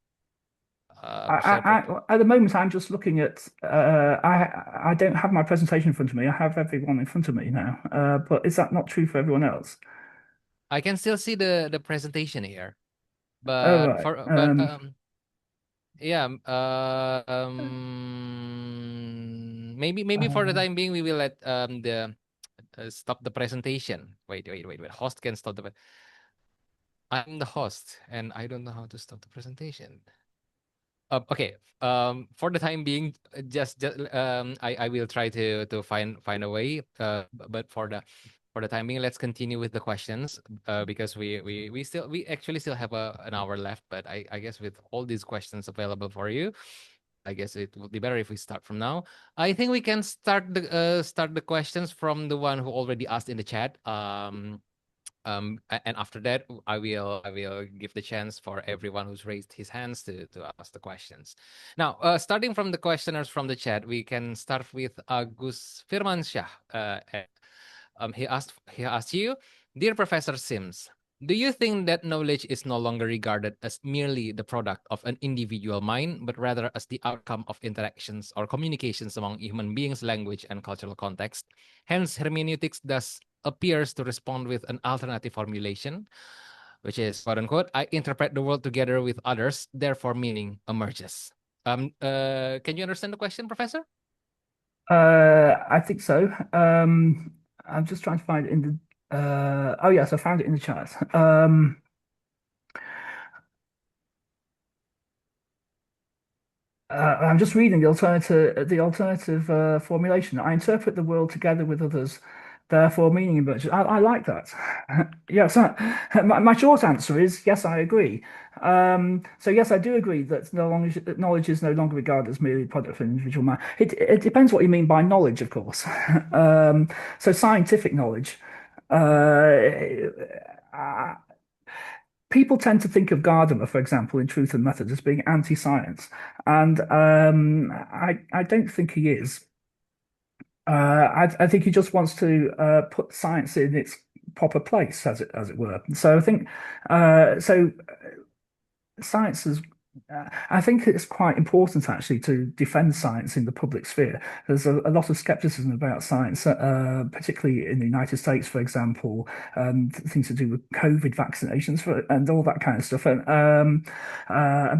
C: At the moment, I'm just looking at. I don't have my presentation in front of me. I have everyone in front of me now. But is that not true for everyone else?
A: I can still see the presentation here,
C: Oh,
A: but
C: right.
A: yeah, maybe for the time being we will let the stop the presentation. Wait. Host can stop the. I'm the host, and I don't know how to stop the presentation. Okay. For the time being, just I will try to find a way. But for the time being, let's continue with the questions. Because we actually still have an hour left. But I guess with all these questions available for you, I guess it would be better if we start from now. I think we can start the questions from the one who already asked in the chat. And after that, I will give the chance for everyone who's raised his hands to ask the questions. Now, starting from the questioners from the chat, we can start with Agus Firmansyah. He asked you, dear Professor Sims, do you think that knowledge is no longer regarded as merely the product of an individual mind, but rather as the outcome of interactions or communications among human beings, language, and cultural context? Hence, hermeneutics does appears to respond with an alternative formulation, which is, quote unquote, I interpret the world together with others, therefore meaning emerges. Can you understand the question, Professor?
C: I think so. I'm just trying to find it in the. Oh yes, I found it in the chat. I'm just reading the alternative formulation. I interpret the world together with others, therefore meaning emerges. I like that. Yes, my short answer is yes, I agree. So yes, I do agree that knowledge is no longer regarded as merely a product of an individual man. It depends what you mean by knowledge, of course. So scientific knowledge. Uh, People tend to think of Gardner, for example, in Truth and Method as being anti-science, and I don't think he is. I think he just wants to put science in its proper place, as it were. So I think so. Science is. I think it's quite important actually to defend science in the public sphere. There's a lot of skepticism about science, particularly in the United States, for example, things to do with COVID vaccinations and all that kind of stuff, and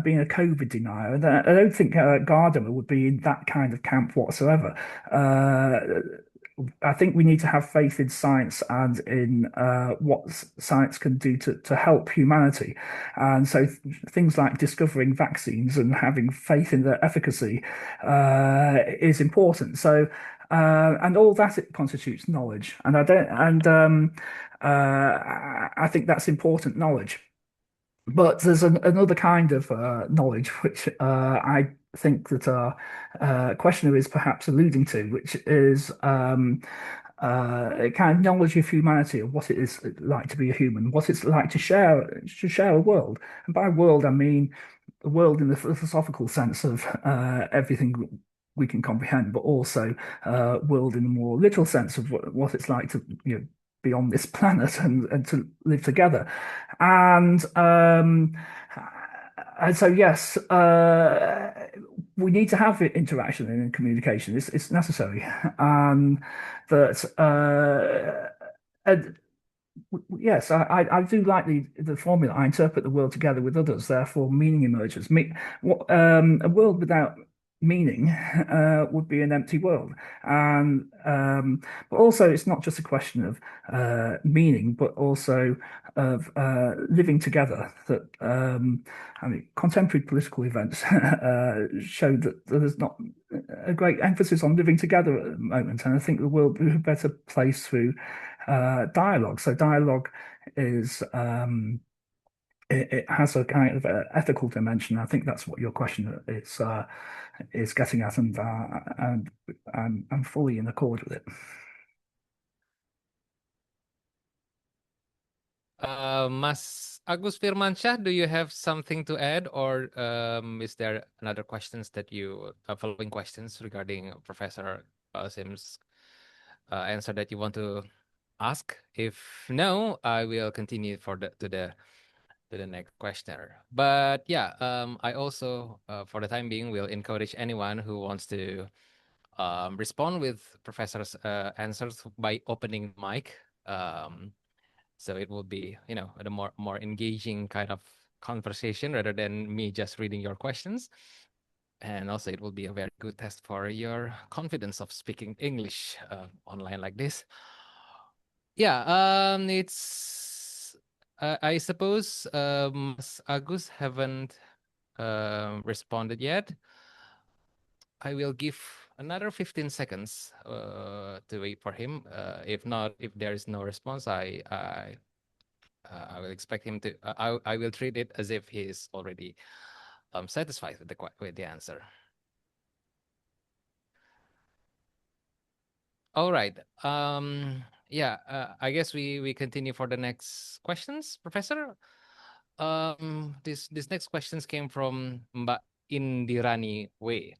C: being a COVID denier. And I don't think Gardner would be in that kind of camp whatsoever. I think we need to have faith in science and in what science can do to help humanity. And so things like discovering vaccines and having faith in their efficacy is important. So, and all that it constitutes knowledge. And I think that's important knowledge. But there's another kind of knowledge which I think that our questioner is perhaps alluding to, which is a kind of knowledge of humanity, of what it is like to be a human, what it's like to share a world. And by world, I mean a world in the philosophical sense of everything we can comprehend, but also world in the more literal sense of what it's like to be on this planet and to live together. And so, yes, we need to have interaction and communication. It's necessary, and that. And yes, I do like the formula. I interpret the world together with others, therefore meaning emerges. A world without meaning would be an empty world. And but also it's not just a question of meaning, but also of living together. That I mean, contemporary political events show that there's not a great emphasis on living together at the moment, and I think the world would be a better place through dialogue. So dialogue is it has a kind of ethical dimension. I think that's what your question is getting at, and I'm fully in accord with it.
A: Mas Agus Firmansyah, do you have something to add, or is there another questions that you following questions regarding Professor Sim's answer that you want to ask? If no, I will continue to the next questioner. But yeah, I also for the time being will encourage anyone who wants to respond with Professor's answers by opening mic. So it will be, a more engaging kind of conversation rather than me just reading your questions. And also it will be a very good test for your confidence of speaking English online like this. Yeah, it's I suppose Mas Agus haven't responded yet. I will give another 15 seconds to wait for him. If not, if there is no response, I will expect him to. I will treat it as if he is already satisfied with the answer. All right. Yeah. I guess we continue for the next questions, Professor. This next questions came from Mbak Indirani Way.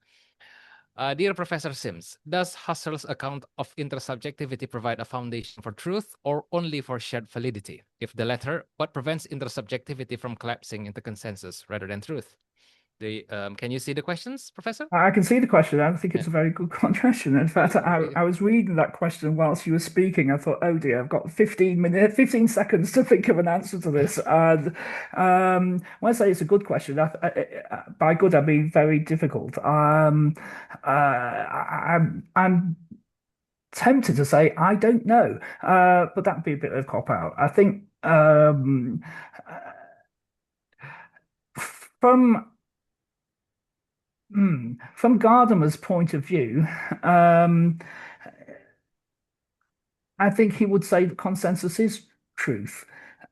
A: Dear Professor Sims, does Husserl's account of intersubjectivity provide a foundation for truth or only for shared validity? If the latter, what prevents intersubjectivity from collapsing into consensus rather than truth? Can you see the questions, Professor?
C: I can see the question. I think it's a very good question. In fact, I was reading that question whilst you were speaking. I thought, oh dear, I've got 15 seconds to think of an answer to this. And when I say it's a good question, by good I mean very difficult. I'm tempted to say I don't know, but that'd be a bit of a cop out. I think from from Gadamer's point of view, I think he would say that consensus is truth.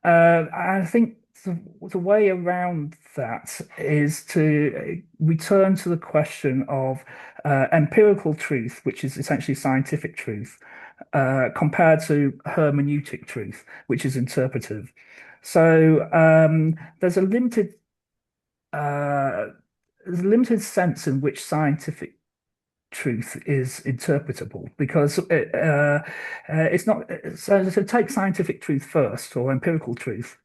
C: I think the way around that is to return to the question of empirical truth, which is essentially scientific truth, compared to hermeneutic truth, which is interpretive. So there's a uh, sense in which scientific truth is interpretable because it's not so take scientific truth first or empirical truth.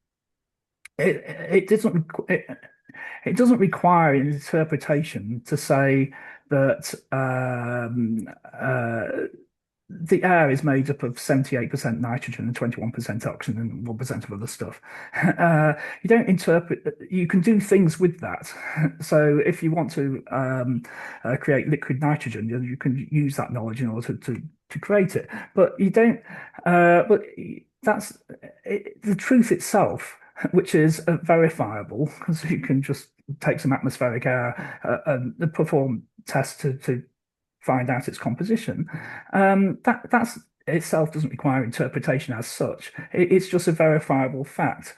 C: It doesn't require an interpretation to say that the air is made up of 78% nitrogen and 21% oxygen and 1% of other stuff. You don't interpret, you can do things with that. So if you want to create liquid nitrogen, you can use that knowledge in order to create it. But you don't, but that's the truth itself, which is verifiable, because you can just take some atmospheric air and perform tests to find out its composition. That's itself doesn't require interpretation as such. It's just a verifiable fact.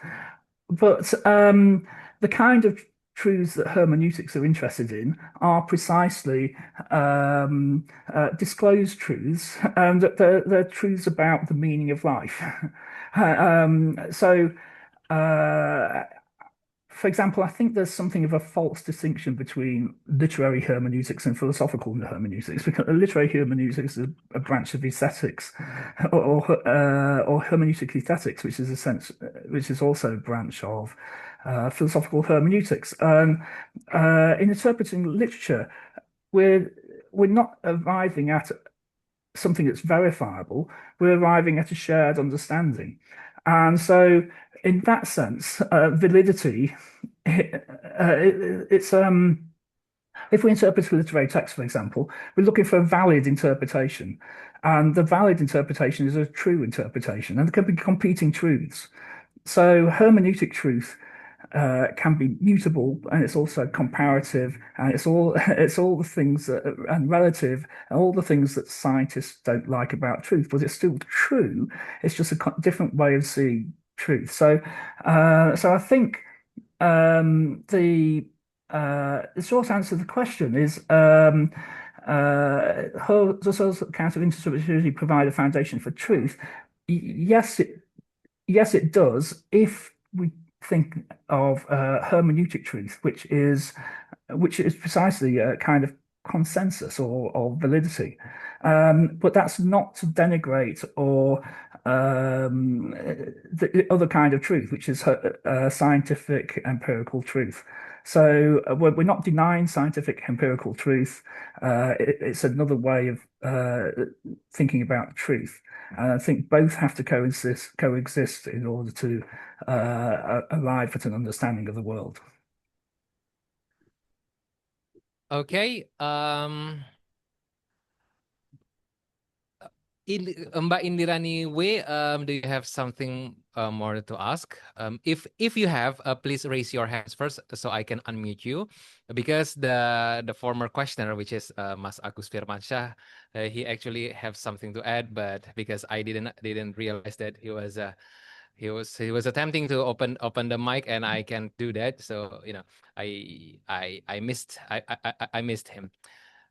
C: But the kind of truths that hermeneutics are interested in are precisely disclosed truths, and they're truths about the meaning of life. So for example, I think there's something of a false distinction between literary hermeneutics and philosophical hermeneutics, because literary hermeneutics is a branch of aesthetics, or hermeneutic aesthetics, which is also a branch of philosophical hermeneutics. In interpreting literature, we're not arriving at something that's verifiable. We're arriving at a shared understanding, and so in that sense, validity. It's if we interpret a literary text, for example, we're looking for a valid interpretation, and the valid interpretation is a true interpretation, and there can be competing truths. So hermeneutic truth can be mutable, and it's also comparative, and it's all the things that, and relative, and all the things that scientists don't like about truth, but it's still true. It's just a different way of seeing truth. So I think the short answer to the question is does account of intersubjectivity provide a foundation for truth? Yes, it does. If we think of hermeneutic truth, which is precisely a kind of consensus or validity. But that's not to denigrate or the other kind of truth, which is scientific empirical truth. So we're not denying scientific empirical truth. It's another way of thinking about truth. And I think both have to coexist in order to arrive at an understanding of the world.
A: Okay. Mbak Indirani W, do you have something more to ask? If you have, please raise your hands first so I can unmute you, because the former questioner, which is Mas Agus Firmansyah, he actually have something to add, but because I didn't realize that he was attempting to open the mic and I can't do that, so I missed him.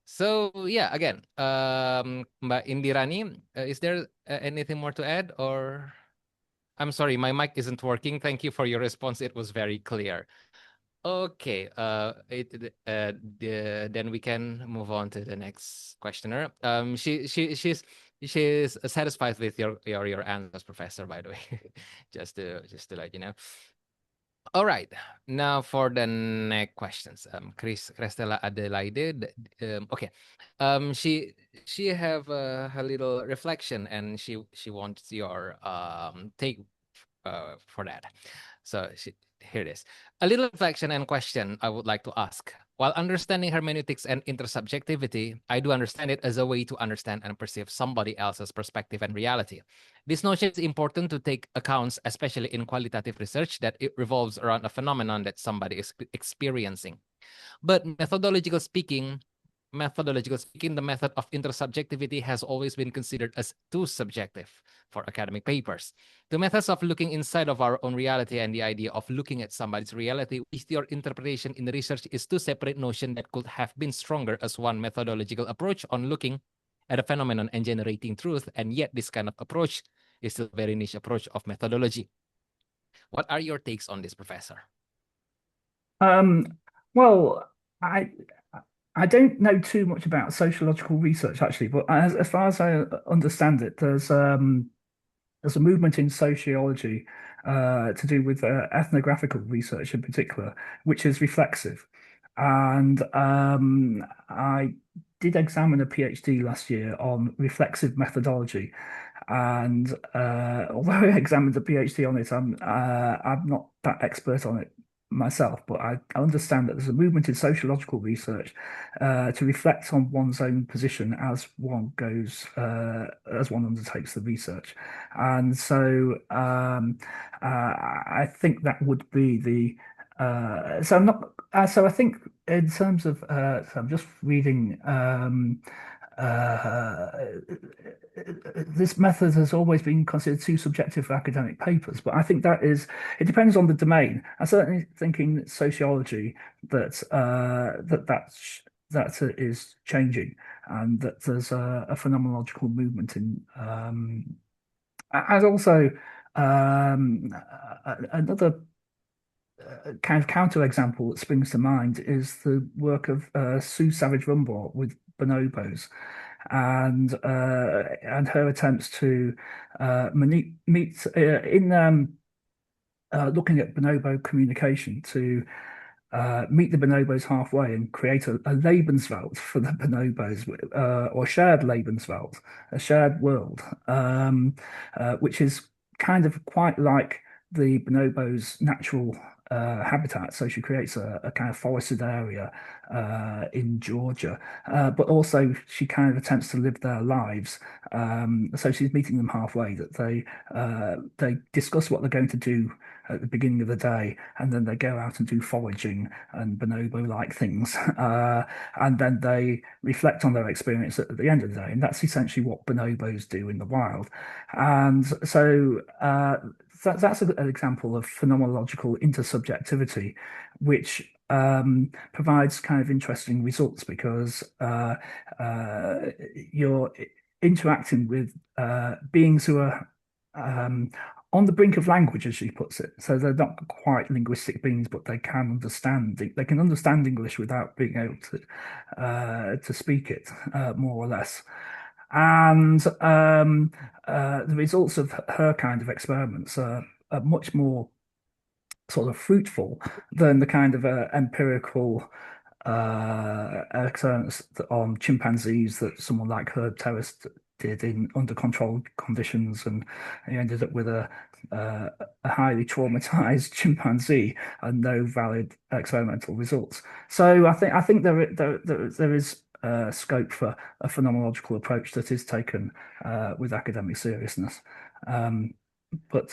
A: So yeah, again, Mbak Indirani, is there anything more to add? Or I'm sorry, my mic isn't working. Thank you for your response. It was very clear. Okay, then we can move on to the next questioner. She's satisfied with your answers, Professor. By the way, just to let you know. All right. Now for the next questions. Cristela Adelaide. Okay. She have a little reflection, and she wants your take for that. So here it is. A little reflection and question I would like to ask. While understanding hermeneutics and intersubjectivity, I do understand it as a way to understand and perceive somebody else's perspective and reality. This notion is important to take accounts, especially in qualitative research, that it revolves around a phenomenon that somebody is experiencing. But methodological speaking, the method of intersubjectivity has always been considered as too subjective for academic papers. The methods of looking inside of our own reality and the idea of looking at somebody's reality with your interpretation in the research is two separate notions that could have been stronger as one methodological approach on looking at a phenomenon and generating truth, and yet this kind of approach is still a very niche approach of methodology. What are your takes on this, Professor?
C: Well, I don't know too much about sociological research actually, but as far as I understand it, there's a movement in sociology to do with ethnographical research in particular, which is reflexive. And I did examine a PhD last year on reflexive methodology. And although I examined the PhD on it, I'm not that expert on it myself, but I understand that there's a movement in sociological research to reflect on one's own position as one goes, as one undertakes the research. And so I think that would be the so I'm not so I think in terms of so I'm just reading this method has always been considered too subjective for academic papers, but I think it depends on the domain. I certainly think in sociology that that is changing, and that there's a phenomenological movement in and also another kind of counterexample that springs to mind is the work of Sue Savage-Rumbaugh with bonobos, and her attempts to meet in looking at bonobo communication to meet the bonobos halfway and create a Lebenswelt for the bonobos, or shared Lebenswelt, a shared world, which is kind of quite like the bonobos' natural habitat. So she creates a kind of forested area in Georgia, but also she kind of attempts to live their lives. So she's meeting them halfway, that they discuss what they're going to do at the beginning of the day, and then they go out and do foraging and bonobo-like things, and then they reflect on their experience at the end of the day, and that's essentially what bonobos do in the wild. And so that's an example of phenomenological intersubjectivity, which provides kind of interesting results because you're interacting with beings who are on the brink of language, as she puts it. So they're not quite linguistic beings, but they can understand. They can understand English without being able to speak it, more or less. And the results of her kind of experiments are much more sort of fruitful than the kind of empirical experiments on chimpanzees that someone like Herb Terrace did in under controlled conditions, and he ended up with a highly traumatized chimpanzee and no valid experimental results. So I think there is scope for a phenomenological approach that is taken with academic seriousness, but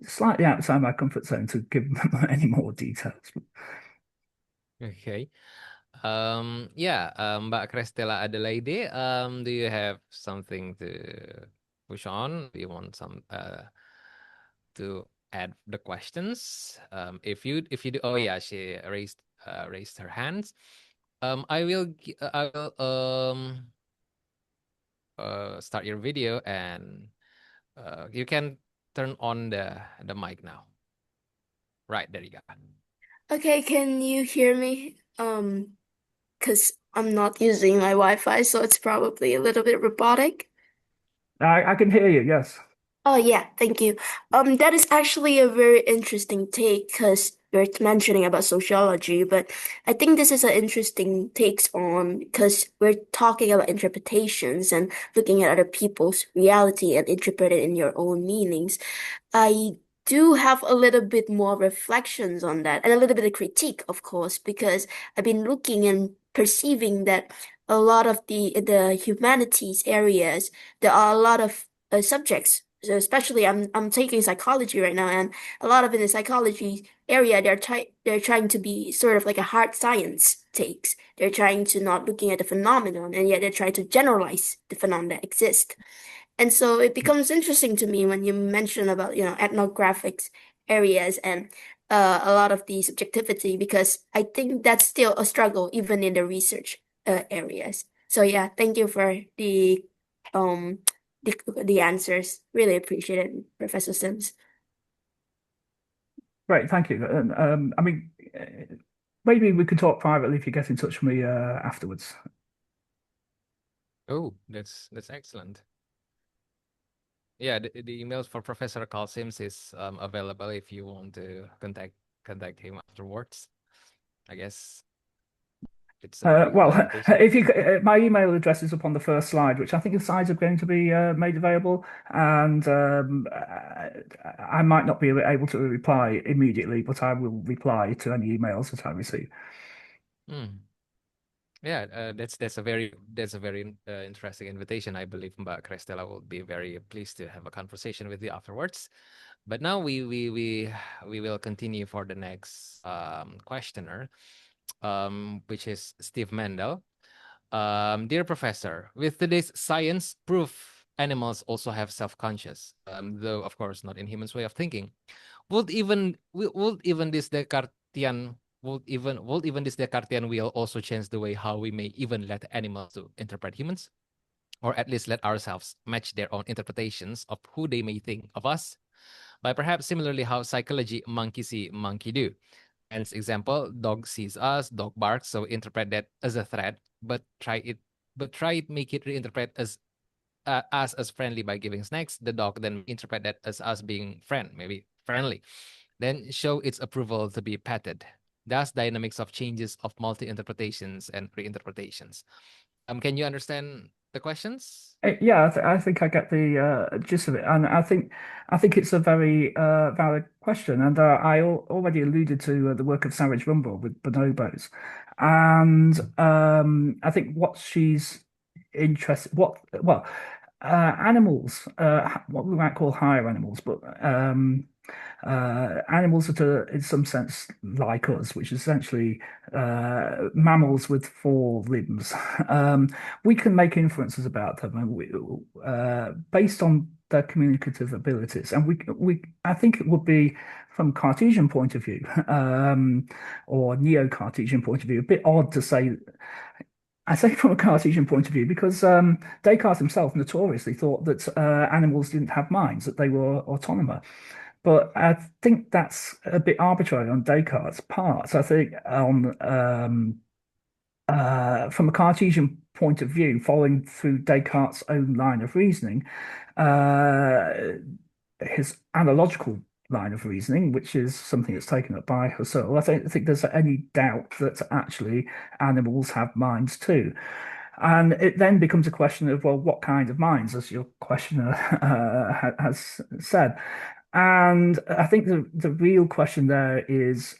C: slightly outside my comfort zone to give any more details.
A: Okay. Yeah, Mbak Crestela Adelaide, do you have something to push on? Do you want some to add the questions? If you do, oh yeah, she raised her hands. I will start your video, and you can turn on the mic now. Right, there you go.
D: Okay, can you hear me? Because I'm not using my Wi-Fi, so it's probably a little bit robotic.
C: I can hear you, yes.
D: Oh yeah, thank you. That is actually a very interesting take because you're mentioning about sociology, but I think this is an interesting takes on because we're talking about interpretations and looking at other people's reality and interpret it in your own meanings. I do have a little bit more reflections on that and a little bit of critique, of course, because I've been looking and perceiving that a lot of the humanities areas, there are a lot of subjects. So especially, I'm taking psychology right now, and a lot of in the psychology area, they're trying to be sort of like a hard science takes. They're trying to not looking at the phenomenon, and yet they're trying to generalize the phenomenon that exist. And so it becomes interesting to me when you mention about, ethnographics areas and a lot of the subjectivity, because I think that's still a struggle even in the research areas. So yeah, thank you for um the answers. Really appreciate it, Professor Sims.
C: Great, thank you. I mean, maybe we could talk privately if you get in touch with me afterwards.
A: Oh, that's excellent. Yeah, the emails for Professor Carl Sims is available if you want to contact him afterwards. I guess it's a very good
C: Well,
A: invitation.
C: if you, my email address is up on the first slide, which I think the slides are going to be made available, and I might not be able to reply immediately, but I will reply to any emails that I receive.
A: Hmm. Yeah, that's a very interesting invitation. I believe Mbak Cristela will be very pleased to have a conversation with you afterwards. But now we will continue for the next questioner, which is Steve Mendel. Dear Professor, with today's science, proof animals also have self-conscious, though of course not in humans' way of thinking. Would even this Descartian would even this Descartian will also change the way how we may even let animals to interpret humans, or at least let ourselves match their own interpretations of who they may think of us, by perhaps similarly how psychology monkey see monkey do. Hence example, dog sees us, dog barks, so interpret that as a threat, try it make it reinterpret as us as friendly by giving snacks. The dog then interpret that as us being maybe friendly. Then show its approval to be petted. Thus, dynamics of changes of multi-interpretations and reinterpretations. Can you understand the questions?
C: Yeah, I think I get the gist of it, and I think it's a very valid question, and I already alluded to the work of Savage Rumble with bonobos, and I think what she's interested, animals, what we might call higher animals, but animals that are in some sense like us, which is essentially mammals with four limbs. We can make inferences about them, and based on their communicative abilities, and we I think it would be from Cartesian point of view, or neo-Cartesian point of view, a bit odd to say. I say from a Cartesian point of view because Descartes himself notoriously thought that animals didn't have minds, that they were autonomous. But I think that's a bit arbitrary on Descartes' part. I think on from a Cartesian point of view, following through Descartes' own line of reasoning, uh, his analogical line of reasoning, which is something that's taken up by Husserl, I don't think there's any doubt that actually animals have minds too. And it then becomes a question of, well, what kind of minds, as your questioner has said. And I think the real question there is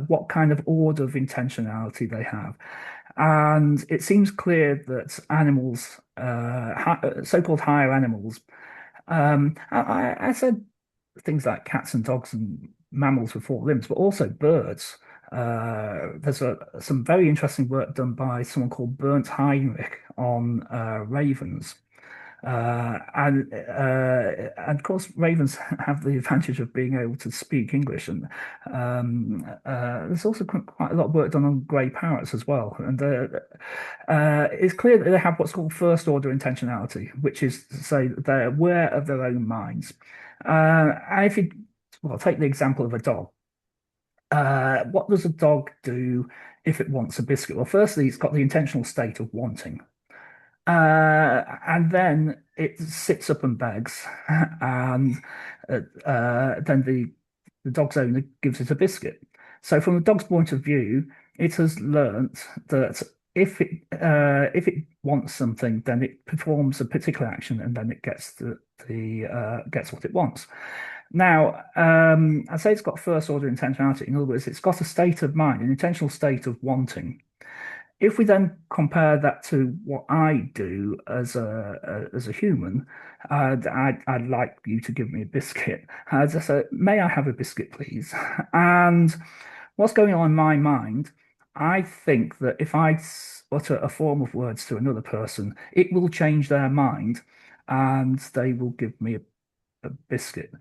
C: what kind of order of intentionality they have. And it seems clear that animals, so-called higher animals, I said things like cats and dogs and mammals with four limbs, but also birds. There's some very interesting work done by someone called Bernd Heinrich on ravens. And of course, ravens have the advantage of being able to speak English, and there's also quite a lot of work done on grey parrots as well. And it's clear that they have what's called first order intentionality, which is to say that they're aware of their own minds. And if you, well, take the example of a dog. What does a dog do if it wants a biscuit? Well, firstly, it's got the intentional state of wanting. And then it sits up and begs, and then the dog's owner gives it a biscuit. So from the dog's point of view, it has learnt that if it wants something, then it performs a particular action, and then it gets gets what it wants. Now, I say it's got first order intentionality. In other words, it's got a state of mind, an intentional state of wanting. If we then compare that to what I do as a human, I'd like you to give me a biscuit. I'd just say, may I have a biscuit, please? And what's going on in my mind? I think that if I utter a form of words to another person, it will change their mind, and they will give me a biscuit.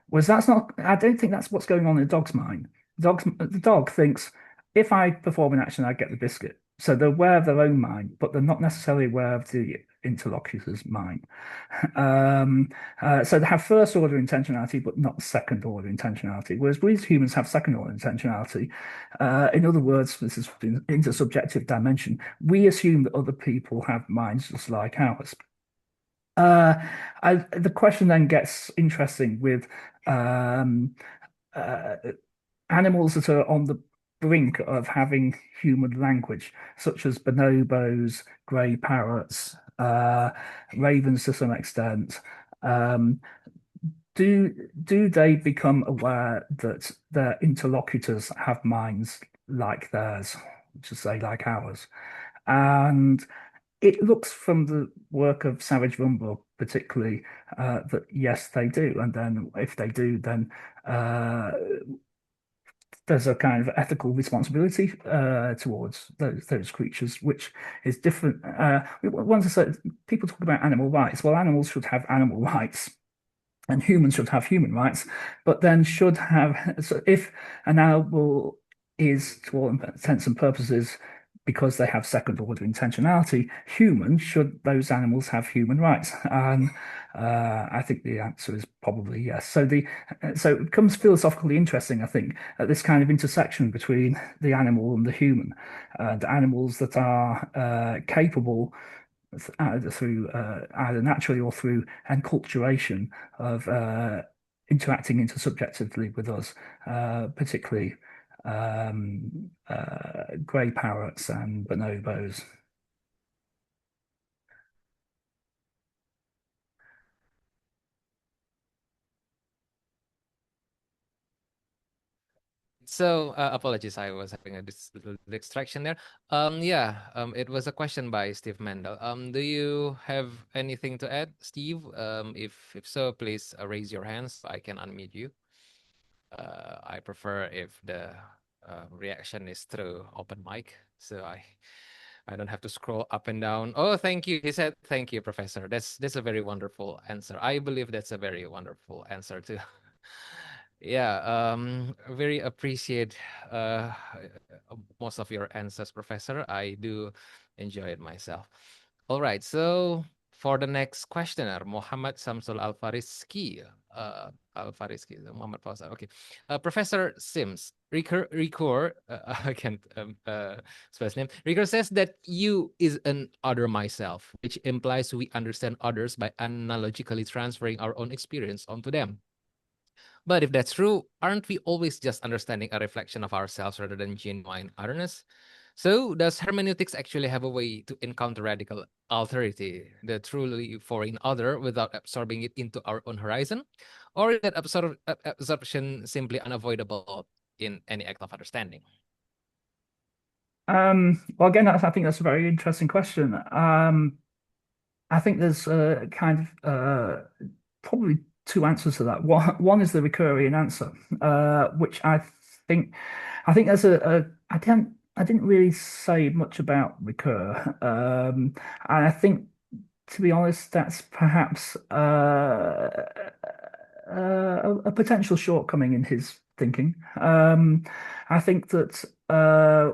C: Whereas that's not, I don't think that's what's going on in the dog's mind. The dog thinks if I perform an action, I get the biscuit. So they're aware of their own mind, but they're not necessarily aware of the interlocutor's mind. So they have first order intentionality, but not second order intentionality. Whereas we as humans have second order intentionality. In other words, this is into subjective dimension. We assume that other people have minds just like ours. The question then gets interesting with um, uh, animals that are on the brink of having human language, such as bonobos, grey parrots, ravens to some extent. Um, do they become aware that their interlocutors have minds like theirs, to say like ours? And it looks from the work of Savage Rumbaugh particularly that yes, they do. And then if they do, then there's a kind of ethical responsibility towards those creatures, which is different. Once I said people talk about animal rights, well, animals should have animal rights. And humans should have human rights, but then should have. So if an animal is, to all intents and purposes, because they have second order intentionality, humans, should those animals have human rights? And I think the answer is probably yes. So it becomes philosophically interesting, I think, at this kind of intersection between the animal and the human, the animals that are capable through either naturally or through enculturation of interacting intersubjectively with us, particularly grey parrots and bonobos.
A: So apologies, I was having a little distraction there. It was a question by Steve Mendel. Do you have anything to add, Steve? If so, please raise your hands so I can unmute you. I prefer if the reaction is through open mic, so I don't have to scroll up and down. Oh, thank you. He said, "Thank you, Professor." That's a very wonderful answer. I believe that's a very wonderful answer too. Yeah, very appreciate most of your answers, Professor. I do enjoy it myself. All right, so for the next questioner, Muhammad Samsul Al-Fariski, Muhammad Fawzan. Okay, Professor Sims, Ricoeur, I can't spell his name. Ricoeur says that you is an other myself, which implies we understand others by analogically transferring our own experience onto them. But if that's true, aren't we always just understanding a reflection of ourselves rather than genuine otherness? So, does hermeneutics actually have a way to encounter radical alterity, the truly foreign other, without absorbing it into our own horizon? Or is that absorption simply unavoidable in any act of understanding?
C: Well, again, I think that's a very interesting question. I think there's kind of probably two answers to that. One is the recurring answer, which think I think there's I didn't really say much about recur, and I think to be honest, that's perhaps a potential shortcoming in his thinking. I think that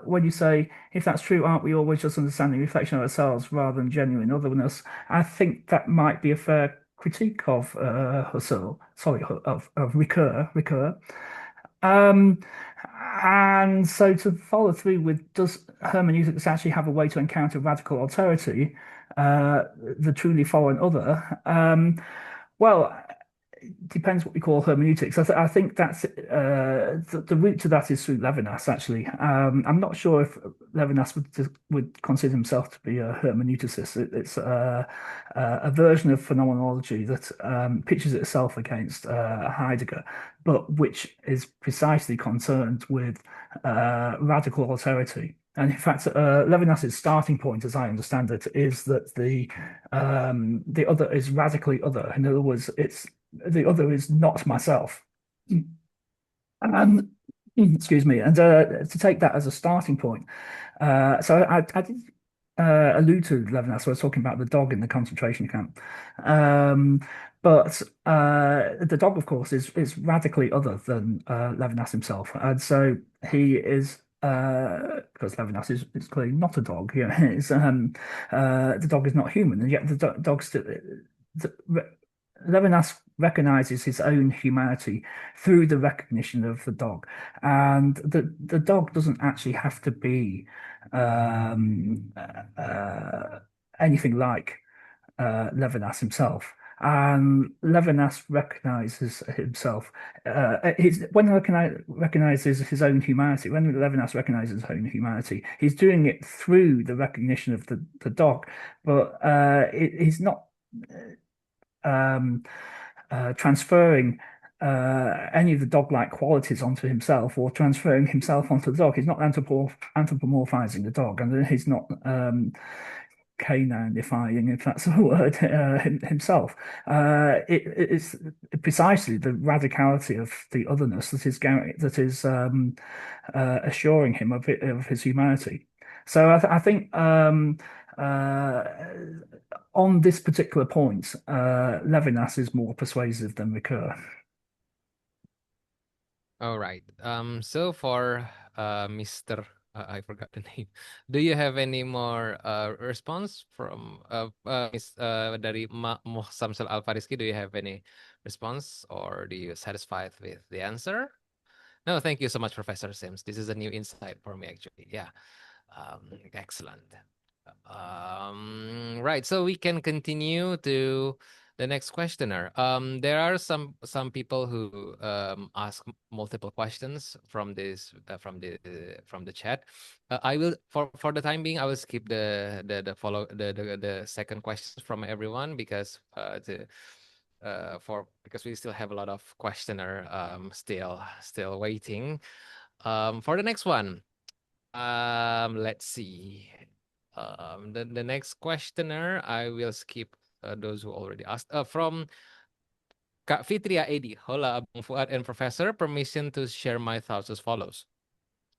C: when you say, if that's true, aren't we always just understanding reflection of ourselves rather than genuine otherness? I think that might be a fair critique of Husserl, sorry, of Recur. Um, and so to follow through with, does hermeneutics actually have a way to encounter radical alterity? the truly foreign other. Well, it depends what we call hermeneutics. I think that's the route to that is through Levinas. Actually, I'm not sure if Levinas would consider himself to be a hermeneuticist. It's a version of phenomenology that pitches itself against Heidegger, but which is precisely concerned with radical alterity. And in fact, Levinas's starting point, as I understand it, is that the other is radically other. In other words, it's the other is not myself. And excuse me, and to take that as a starting point. So I did allude to Levinas. So I was talking about the dog in the concentration camp. But the dog, of course, is radically other than Levinas himself, and so he is. Because Levinas is clearly not a dog. Yeah, the dog is not human, and yet the dog still. Levinas recognizes his own humanity through the recognition of the dog, and the dog doesn't actually have to be anything like Levinas himself. And Levinas recognizes himself. When recognizes his own humanity, when Levinas recognizes his own humanity, he's doing it through the recognition of the dog, but he's not transferring any of the dog-like qualities onto himself or transferring himself onto the dog. He's not anthropomorphizing the dog, and he's not canine-ifying, if that's a word, himself. It's precisely the radicality of the otherness that is assuring him of his humanity. So I think on this particular point, Levinas is more persuasive than Ricoeur.
A: All right. So for Mr. I forgot the name. Do you have any more response from dari Samsul Al-Fariski? Do you have any response, or do you satisfied with the answer? No, thank you so much, Professor Sims. This is a new insight for me, actually. Yeah. Excellent. Right. So we can continue to the next questioner. There are some people who ask multiple questions from this from the chat. I will for the time being I will skip the second question from everyone because because we still have a lot of questioner still waiting. For the next one, let's see. The next questioner, I will skip those who already asked. From Kak Fitria Edi. Hola, Abang Fuad and Professor. Permission to share my thoughts as follows.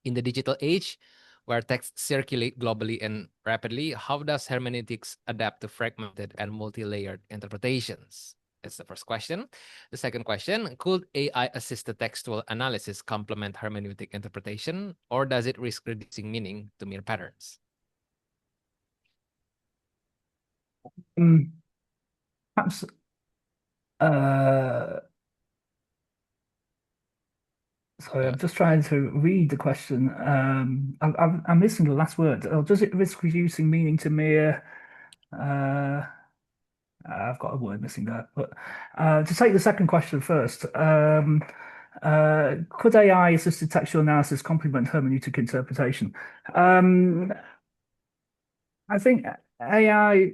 A: In the digital age, where texts circulate globally and rapidly, how does hermeneutics adapt to fragmented and multi-layered interpretations? That's the first question. The second question, could AI-assisted textual analysis complement hermeneutic interpretation, or does it risk reducing meaning to mere patterns?
C: Perhaps sorry, I'm just trying to read the question. I'm missing the last word. Or does it risk reducing meaning to mere? I've got a word missing there. But to take the second question first, could AI-assisted textual analysis complement hermeneutic interpretation? I think AI.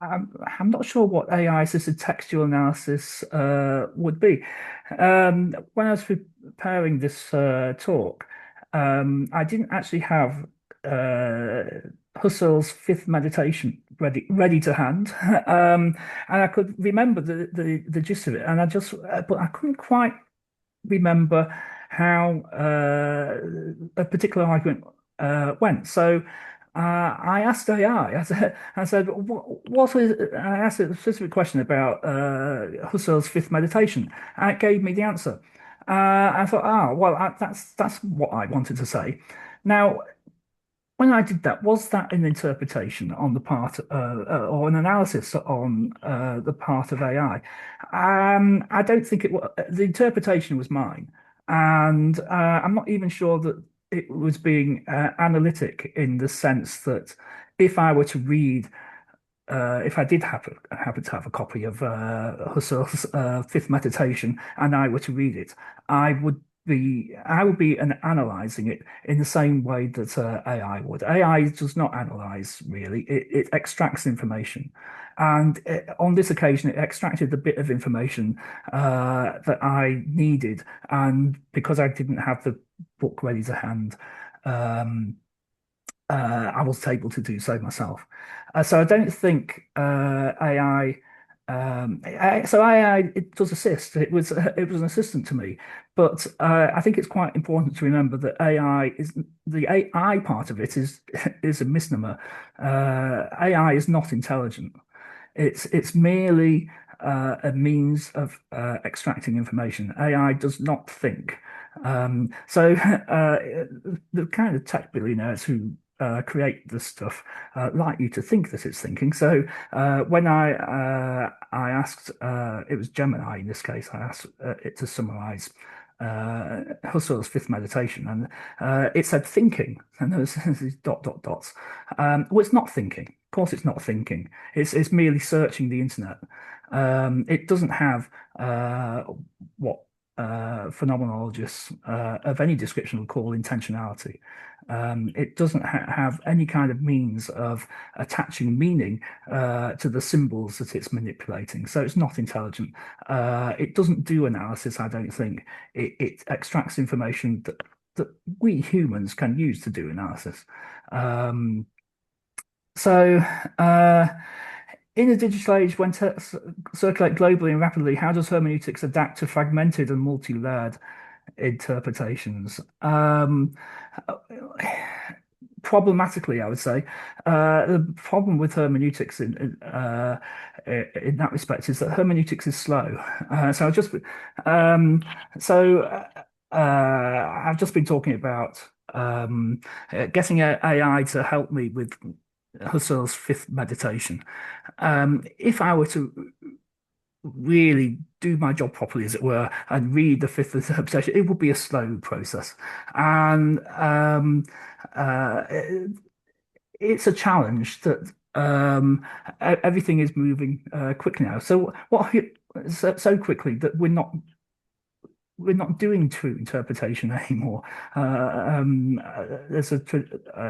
C: I'm not sure what AI-assisted textual analysis would be. When I was preparing this talk, I didn't actually have Husserl's Fifth Meditation ready to hand, and I could remember the gist of it, and but I couldn't quite remember how a particular argument went. So I asked AI. I said, what is? I asked a specific question about Husserl's Fifth Meditation, and it gave me the answer. I thought, well, that's what I wanted to say. Now, when I did that, was that an interpretation on the part or an analysis on the part of AI? I don't think it was. The interpretation was mine, and I'm not even sure that it was being analytic in the sense that if I were to read if I did happen to have a copy of Husserl's Fifth Meditation, and I were to read it, I would be analyzing it in the same way that AI would. AI does not analyze really; it extracts information, and on this occasion, it extracted the bit of information that I needed, and because I didn't have the book ready to hand. I was able to do so myself. So I don't think AI. So AI it does assist. It was an assistant to me, but I think it's quite important to remember that AI is the AI part of it is a misnomer. AI is not intelligent. It's merely a means of extracting information. AI does not think. So the kind of tech billionaires who create this stuff like you to think that it's thinking. So when I asked, it was Gemini in this case, I asked it to summarize Husserl's Fifth Meditation, and it said thinking, and there was these dots. Well, it's not thinking. Of course, it's not thinking. It's merely searching the internet. It doesn't have what phenomenologists of any description would call intentionality. It doesn't have any kind of means of attaching meaning to the symbols that it's manipulating. So it's not intelligent. It doesn't do analysis, I don't think. It extracts information that we humans can use to do analysis. So, in a digital age when texts circulate globally and rapidly, how does hermeneutics adapt to fragmented and multi-layered interpretations? Problematically, I would say. The problem with hermeneutics in that respect is that hermeneutics is slow. I've just been talking about getting AI to help me with Husserl's Fifth Meditation. If I were to really do my job properly, as it were, and read the Fifth Meditation, it would be a slow process, and it's a challenge that everything is moving quickly now. So so quickly that we're not doing true interpretation anymore. There's a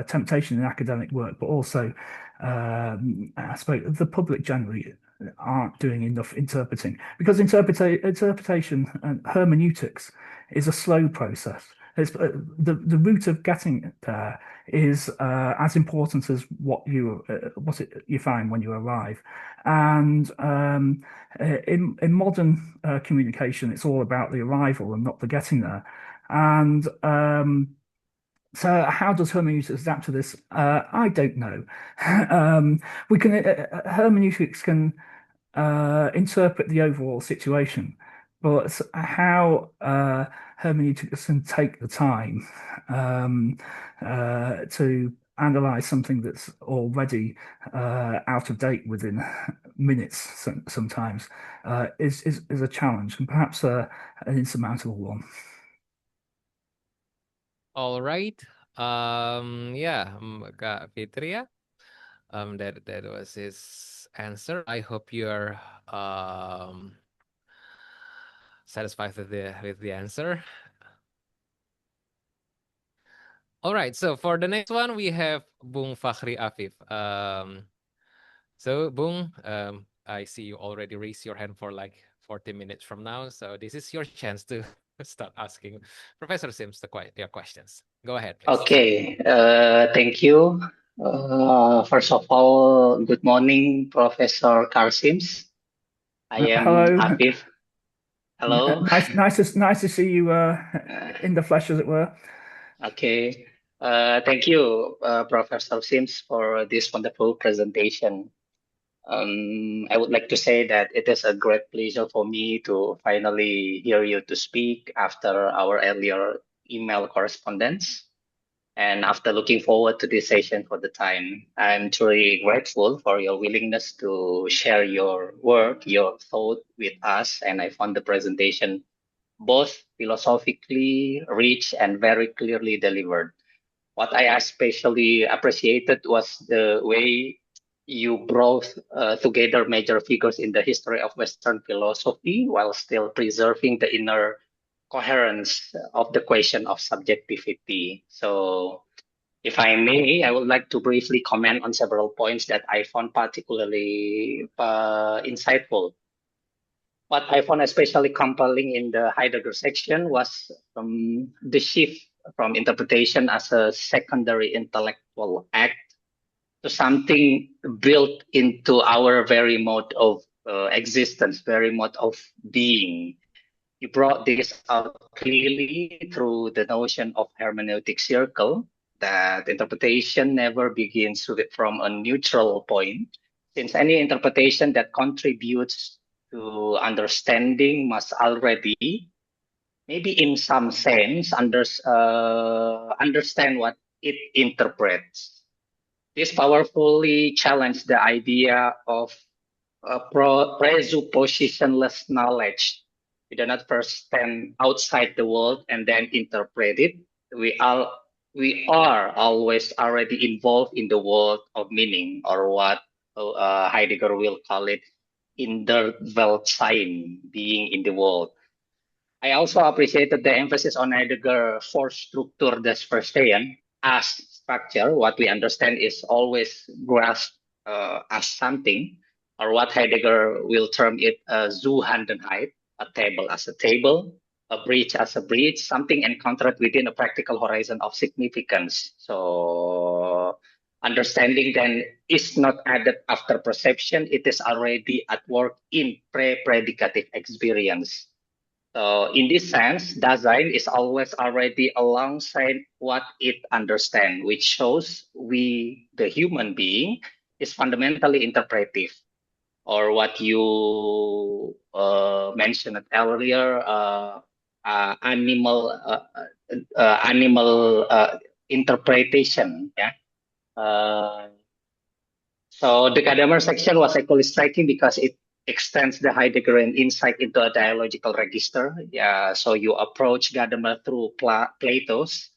C: temptation in academic work, but also, I suppose, the public generally aren't doing enough interpreting because interpretation and hermeneutics is a slow process. It's, the route of getting there is as important as what you find when you arrive, and in modern communication, it's all about the arrival and not the getting there. And so, how does hermeneutics adapt to this? I don't know. We can hermeneutics can interpret the overall situation, but how hermeneutics can take the time to analyze something that's already out of date within minutes sometimes is a challenge and perhaps an insurmountable one.
A: All right. Yeah, Kak Fitria. That was his answer. I hope you're satisfied with the answer. All right. So for the next one, we have Bung Fakhri Afif. So Bung, I see you already raised your hand for like 40 minutes from now. So this is your chance to start asking Professor Sims your questions. Go ahead, please.
E: Okay, thank you. First of all, good morning, Professor Karl Sims. I am
C: Hello.
E: Afif. Hello.
C: Nice to see you in the flesh, as it were.
E: Okay. Thank you, Professor Sims, for this wonderful presentation. I would like to say that it is a great pleasure for me to finally hear you to speak after our earlier email correspondence. And after looking forward to this session for the time, I'm truly grateful for your willingness to share your work, your thought with us. And I found the presentation both philosophically rich and very clearly delivered. What I especially appreciated was the way you brought together major figures in the history of Western philosophy while still preserving the inner coherence of the question of subjectivity. So, if I may, I would like to briefly comment on several points that I found particularly insightful. What I found especially compelling in the Heidegger section was the shift from interpretation as a secondary intellectual act to something built into our very mode of existence, very mode of being. You brought this out clearly through the notion of hermeneutic circle, that interpretation never begins from a neutral point, since any interpretation that contributes to understanding must already, maybe in some sense, understand what it interprets. This powerfully challenged the idea of presuppositionless knowledge. We do not first stand outside the world and then interpret it. We are always already involved in the world of meaning, or what Heidegger will call it, in der Weltsein, being in the world. I also appreciated the emphasis on Heidegger for Struktur des Verstehen as structure. What we understand is always grasped as something, or what Heidegger will term it Zuhandenheit, a table as a table, a bridge as a bridge, something encountered within a practical horizon of significance. So understanding then is not added after perception, it is already at work in pre-predicative experience. So in this sense, Dasein is always already alongside what it understands, which shows we, the human being, is fundamentally interpretive, or what you mentioned earlier, animal interpretation. Yeah. So the Gadamer section was equally striking because it extends the Heideggerian insight into a dialogical register. Yeah, so you approach Gadamer through Plato's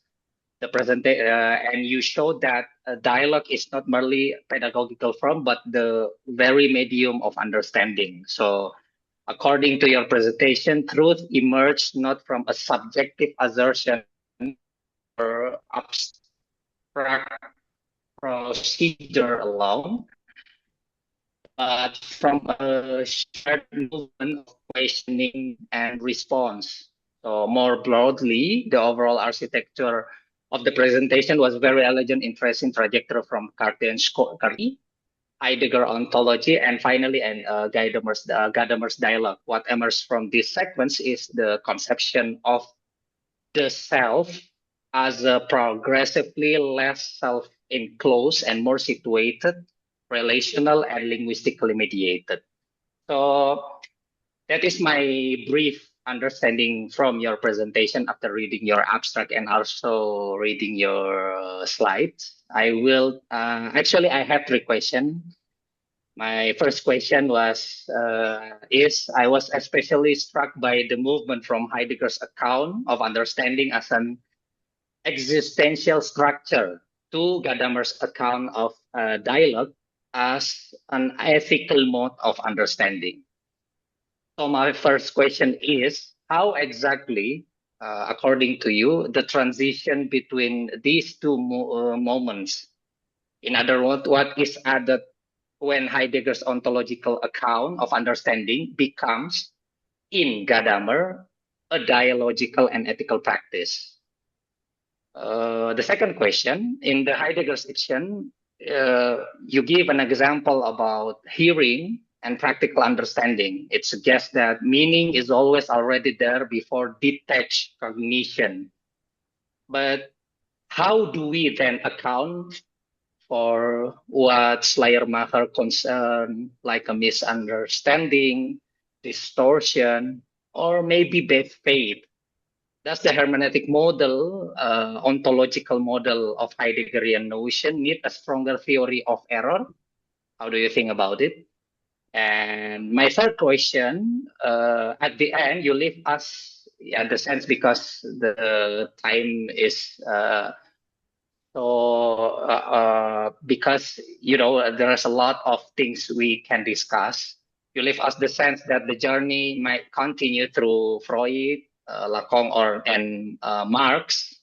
E: and you show that dialogue is not merely pedagogical form, but the very medium of understanding. So according to your presentation, truth emerged not from a subjective assertion or abstract procedure alone, but from a shared movement of questioning and response. So more broadly, the overall architecture of the presentation was very elegant, interesting trajectory from Cartesian Heidegger ontology, and finally, Gadamer's dialogue. What emerged from this sequence is the conception of the self as a progressively less self-enclosed and more situated, relational, and linguistically mediated. So that is my brief understanding from your presentation after reading your abstract and also reading your slides. I will actually I have 3 questions. My first question was I was especially struck by the movement from Heidegger's account of understanding as an existential structure to Gadamer's account of dialogue as an ethical mode of understanding. So my first question is, how exactly, according to you, the transition between these two moments, in other words, what is added when Heidegger's ontological account of understanding becomes, in Gadamer, a dialogical and ethical practice? The second question, in the Heidegger section, you give an example about hearing and practical understanding. It suggests that meaning is always already there before detached cognition. But how do we then account for what Schleiermacher concerned, like a misunderstanding, distortion, or maybe bad faith? Does the hermeneutic model, ontological model of Heideggerian notion need a stronger theory of error? How do you think about it? And my third question, at the end, you leave us, in the sense, because the time is So, because there's a lot of things we can discuss, you leave us the sense that the journey might continue through Freud, Lacan, and Marx.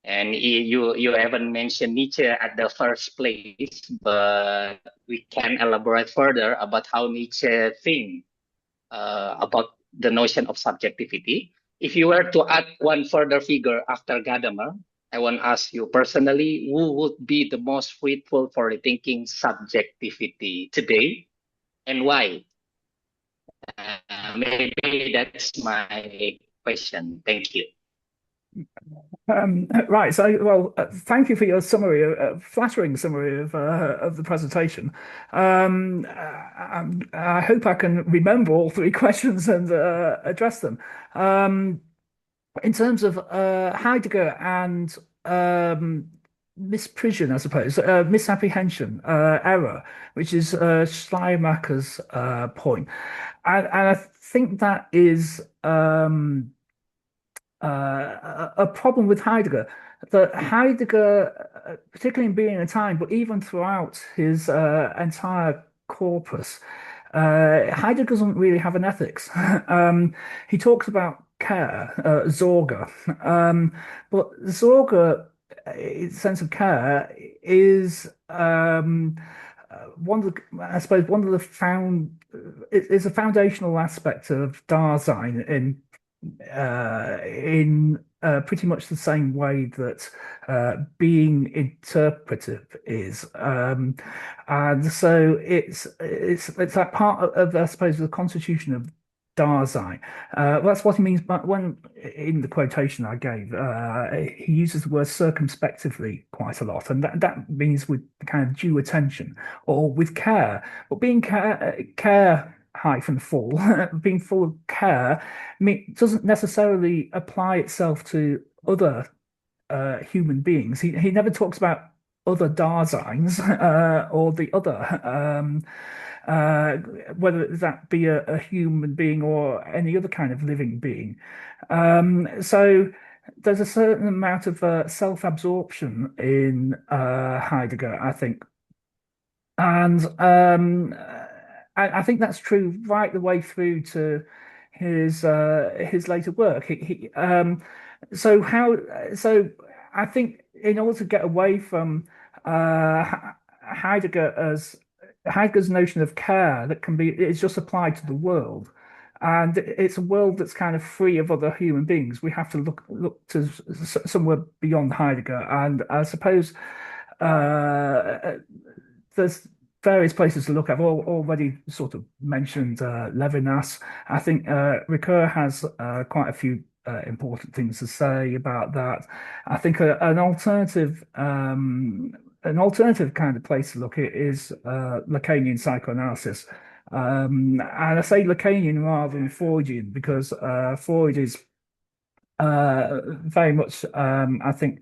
E: And you haven't mentioned Nietzsche at the first place, but we can elaborate further about how Nietzsche thinks about the notion of subjectivity. If you were to add one further figure after Gadamer, I want to ask you personally, who would be the most fruitful for rethinking subjectivity today, and why? Maybe that's my question. Thank you.
C: Right. So, well, thank you for your summary, flattering summary of the presentation. I hope I can remember all three questions and address them. In terms of Heidegger and misprision, I suppose, misapprehension, error, which is Schleiermacher's point, and I think that is. A problem with Heidegger, that Heidegger, particularly in Being and Time, but even throughout his entire corpus, Heidegger doesn't really have an ethics. He talks about care, Sorge, but Sorge, sense of care, is one of the, I suppose, one of the is a foundational aspect of Dasein in pretty much the same way that being interpretive is, and so it's that part of I suppose the constitution of Dasein. That's what he means. But when in the quotation I gave, he uses the word circumspectively quite a lot, and that means with kind of due attention or with care. But being care hyphen full, being full of care, doesn't necessarily apply itself to other human beings. He never talks about other Daseins or the other, whether that be a human being or any other kind of living being. So there's a certain amount of self-absorption in Heidegger, I think. And I think that's true right the way through to his later work. So I think in order to get away from Heidegger's notion of care that can be it's just applied to the world, and it's a world that's kind of free of other human beings. We have to look to somewhere beyond Heidegger, and I suppose there's various places to look at. I've already sort of mentioned Levinas. I think Ricoeur has quite a few important things to say about that. I think an alternative kind of place to look at is Lacanian psychoanalysis. And I say Lacanian rather than Freudian because Freud is very much, I think,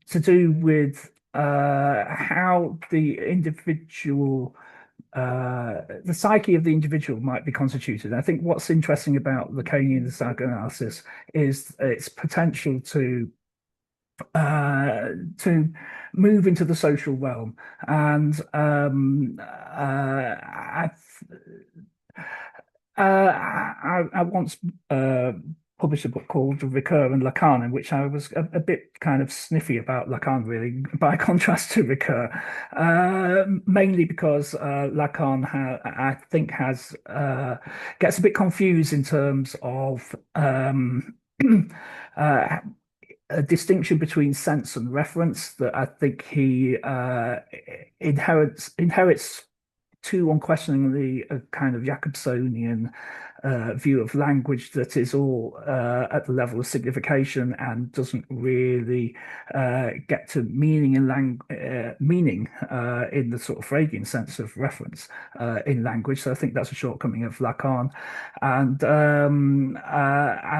C: to do with how the individual, the psyche of the individual might be constituted. I think what's interesting about Lacanian psychoanalysis is its potential to move into the social realm, and I once published a book called Ricoeur and Lacan, in which I was a bit kind of sniffy about Lacan, really, by contrast to Ricoeur, mainly because Lacan, I think, gets a bit confused in terms of a distinction between sense and reference that I think he inherits too unquestioningly a kind of Jacobsonian view of language that is all at the level of signification and doesn't really get to meaning in the sort of Freudian sense of reference in language. So I think that's a shortcoming of Lacan, and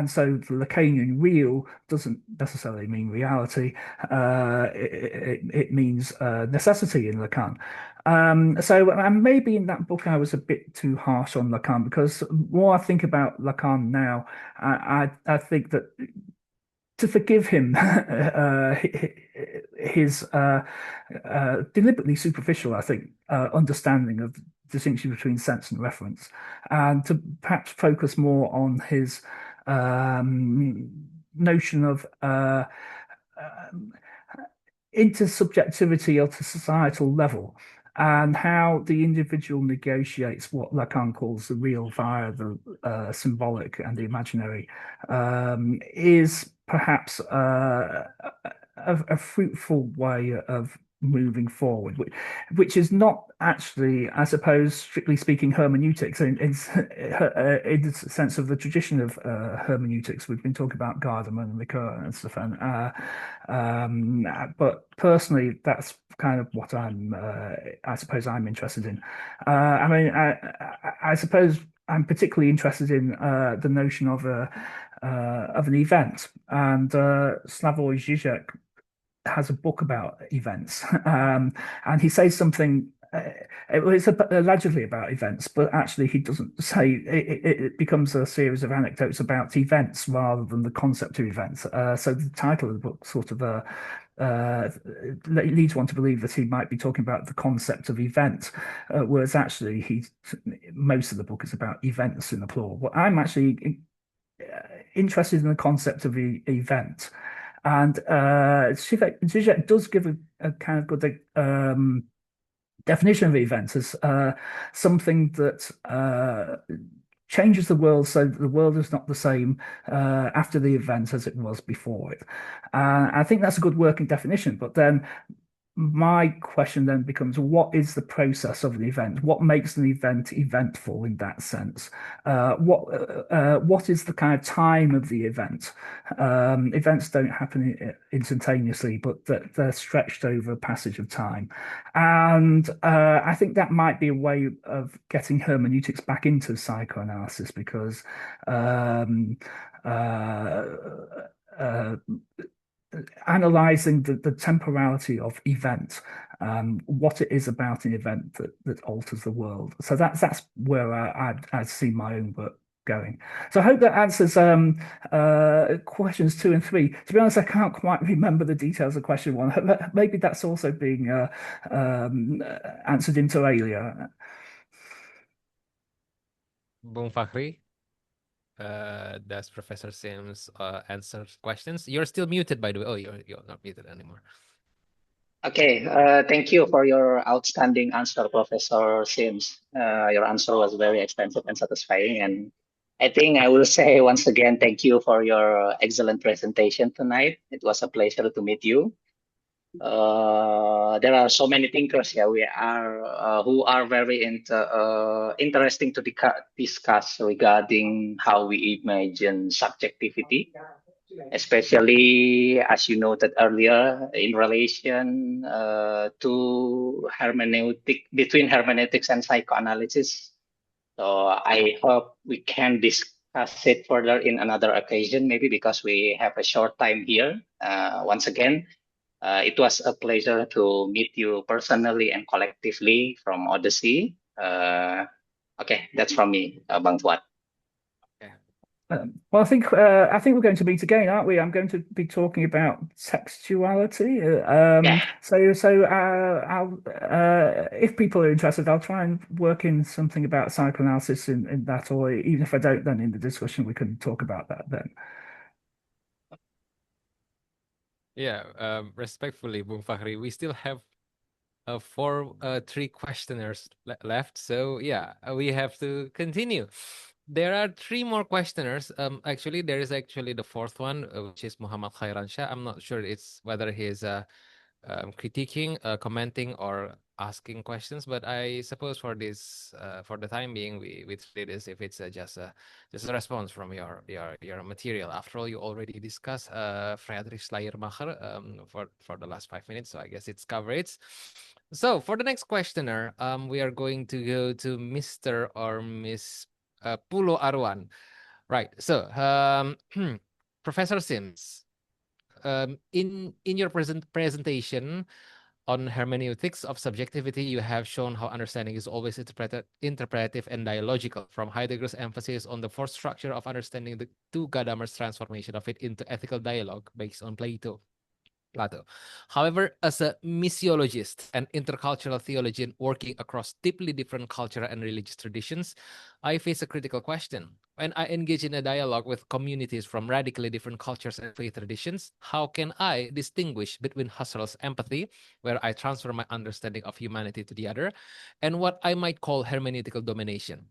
C: so the Lacanian real doesn't necessarily mean reality. It means necessity in Lacan. So and maybe in that book I was a bit too harsh on Lacan, because more I think about Lacan now, I think that to forgive him his deliberately superficial, I think, understanding of distinction between sense and reference, and to perhaps focus more on his notion of intersubjectivity at a societal level, and how the individual negotiates what Lacan calls the real via the symbolic and the imaginary, is perhaps a fruitful way of moving forward, which is not actually, I suppose, strictly speaking, hermeneutics in the sense of the tradition of hermeneutics. We've been talking about Gadamer and Ricoeur and stuff, but personally, that's kind of what I suppose I'm interested in. I mean, I suppose I'm particularly interested in the notion of an event, and Slavoj Žižek has a book about events, and he says something. It's allegedly about events, but actually he doesn't say it becomes a series of anecdotes about events rather than the concept of events. So the title of the book sort of leads one to believe that he might be talking about the concept of event, whereas actually most of the book is about events in the plural. Well, I'm actually interested in the concept of event. And Zizek does give a kind of good definition of events as something that changes the world so that the world is not the same after the event as it was before it. I think that's a good working definition, but then my question then becomes, what is the process of an event? What makes an event eventful in that sense? What is the kind of time of the event? Events don't happen instantaneously, but they're stretched over a passage of time. And I think that might be a way of getting hermeneutics back into psychoanalysis, because analyzing the temporality of event, what it is about an event that alters the world. So that's where I'd see my own work going. So I hope that answers questions 2 and 3. To be honest, I can't quite remember the details of question 1. Maybe that's also being answered inter alia.
A: Bung Fakhri, does Professor Sims answer questions? You're still muted, by the way. Oh, you're not muted anymore.
E: Okay, thank you for your outstanding answer, Professor Sims. Your answer was very extensive and satisfying. And I think I will say once again, thank you for your excellent presentation tonight. It was a pleasure to meet you. There are so many thinkers here who are very interesting to discuss regarding how we imagine subjectivity, especially as you noted earlier in relation to between hermeneutics and psychoanalysis. So I hope we can discuss it further in another occasion, maybe, because we have a short time here. Once again, it was a pleasure to meet you personally and collectively from Odyssey. Okay, that's from me, Bang Fuad.
C: Well, I think we're going to meet again, aren't we? I'm going to be talking about textuality. So I'll if people are interested, I'll try and work in something about psychoanalysis in that, or even if I don't, then in the discussion we can talk about that then.
A: Yeah, respectfully, Bung Fakhri, we still have three questioners left. So yeah, we have to continue. There are 3 more questioners. Actually, there is actually the 4th one, which is Muhammad Khairan Shah. I'm not sure whether he's critiquing, commenting, or asking questions. But I suppose for this, for the time being, we treat this if it's just a response from your material. After all, you already discussed Friedrich Schleiermacher for the last 5 minutes, so I guess it's coverage. So for the next questioner, we are going to go to Mr. or Miss Pulo Arwan. Right. So Professor Sims, in your presentation, on hermeneutics of subjectivity, you have shown how understanding is always interpretive and dialogical, from Heidegger's emphasis on the fourth structure of understanding to Gadamer's transformation of it into ethical dialogue based on Plato. However, as a missiologist and intercultural theologian working across deeply different cultural and religious traditions, I face a critical question. When I engage in a dialogue with communities from radically different cultures and faith traditions, how can I distinguish between Husserl's empathy, where I transfer my understanding of humanity to the other, and what I might call hermeneutical domination,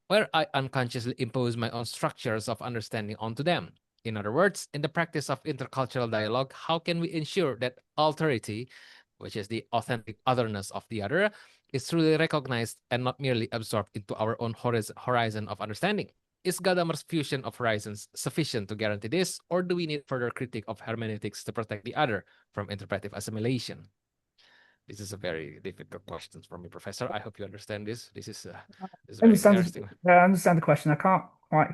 A: where I unconsciously impose my own structures of understanding onto them? In other words, in the practice of intercultural dialogue, how can we ensure that alterity, which is the authentic otherness of the other, is truly recognized and not merely absorbed into our own horizon of understanding? Is Gadamer's fusion of horizons sufficient to guarantee this, or do we need further critique of hermeneutics to protect the other from interpretive assimilation? This is a very difficult question for me, Professor. I hope you understand this. This is very interesting.
C: I understand the question. I can't quite.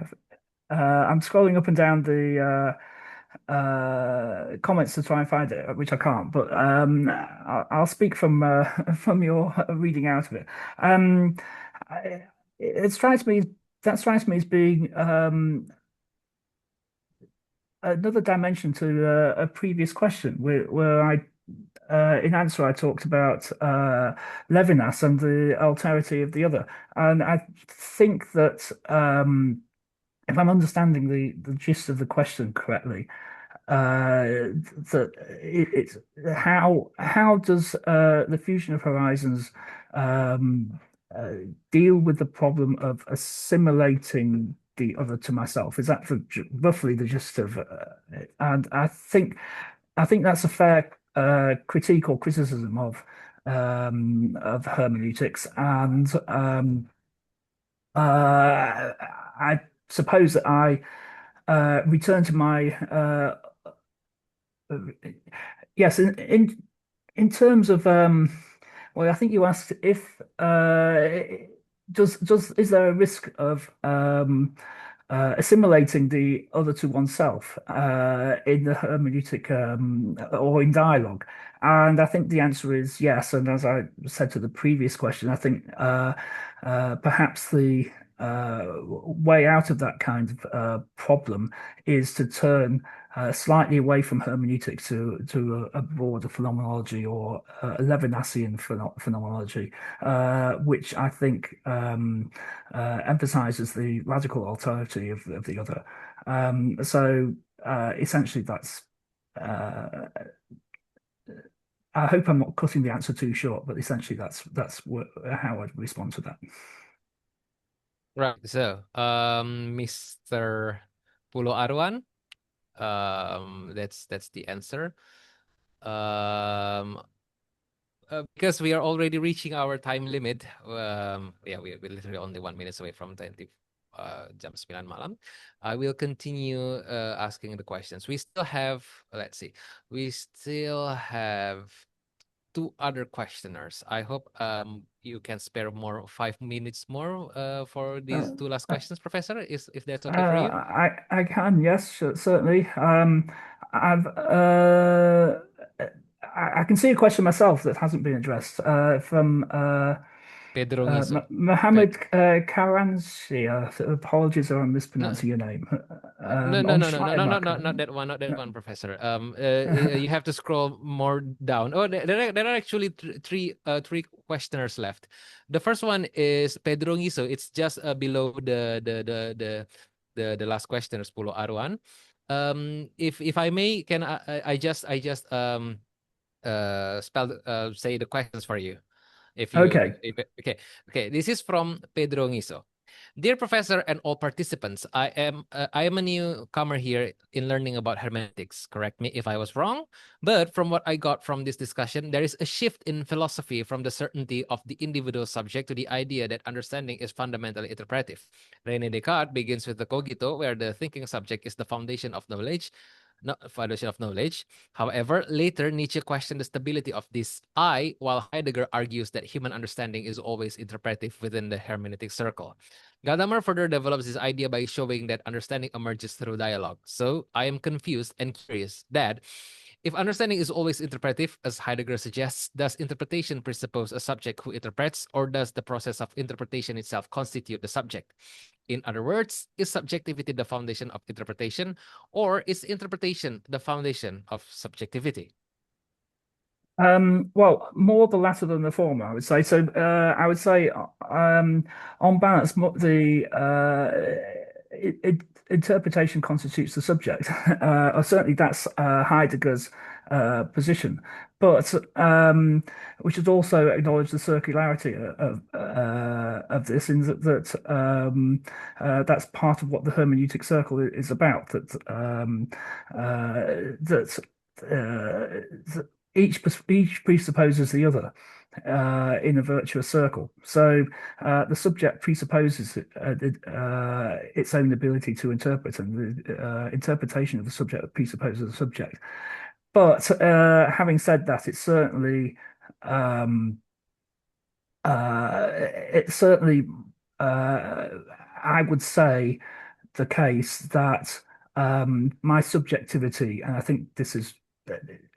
C: I'm scrolling up and down the comments to try and find it, which I can't. But I'll speak from your reading out of it. It strikes me as being another dimension to a previous question, where I in answer, I talked about Levinas and the alterity of the other. And I think that if I'm understanding the gist of the question correctly, that it's how does the fusion of horizons deal with the problem of assimilating the other to myself? Is that roughly the gist of it? And I think that's a fair critique or criticism of hermeneutics, and I suppose that I return to my yes, in terms of well, I think you asked if is there a risk of assimilating the other to oneself in the hermeneutic or in dialogue? And I think the answer is yes. And as I said to the previous question, I think perhaps the way out of that kind of problem is to turn slightly away from hermeneutics to a broader phenomenology, or a Levinasian phenomenology, which I think emphasizes the radical alterity of the other. So essentially, that's. I hope I'm not cutting the answer too short, but essentially that's how I'd respond to that.
A: Right. So, Mr. Pulo Arwan, that's the answer. Because we are already reaching our time limit. Yeah, we're literally only 1 minute away from 20 jam 9 malam. I will continue asking the questions. We still have, let's see, we still have 2 other questioners. I hope you can spare 5 minutes more for these 2 last questions, Professor, if that's okay for you.
C: I can, yes, certainly. I can see a question myself that hasn't been addressed from
A: Pedro Ngiso.
C: Mohammed Karansia. Apologies if I'm mispronouncing your name.
A: No, not that one, Professor. You have to scroll more down. Oh, there are actually three questioners left. The first one is Pedro Ngiso. It's just below the last questioners, Pulo Arwan. If I may, can I just say the questions for you? If you
C: okay.
A: Okay. This is from Pedro Ngiso. Dear Professor and all participants, I am a newcomer here in learning about hermeneutics. Correct me if I was wrong, but from what I got from this discussion, there is a shift in philosophy from the certainty of the individual subject to the idea that understanding is fundamentally interpretive. René Descartes begins with the cogito, where the thinking subject is the foundation of knowledge. However, later Nietzsche questioned the stability of this I, while Heidegger argues that human understanding is always interpretive within the hermeneutic circle. Gadamer further develops this idea by showing that understanding emerges through dialogue. So I am confused and curious that If understanding is always interpretive, as Heidegger suggests, does interpretation presuppose a subject who interprets, or does the process of interpretation itself constitute the subject? In other words, is subjectivity the foundation of interpretation, or is interpretation the foundation of subjectivity?
C: Well, more the latter than the former, I would say. So, I would say, on balance, the interpretation constitutes the subject. Or certainly, that's Heidegger's position. But we should also acknowledge the circularity of this, in that that's part of what the hermeneutic circle is about. That each presupposes the other in a virtuous circle. So the subject presupposes its own ability to interpret, and the interpretation of the subject presupposes the subject. But having said that, it's certainly, I would say, the case that my subjectivity, and I think this is,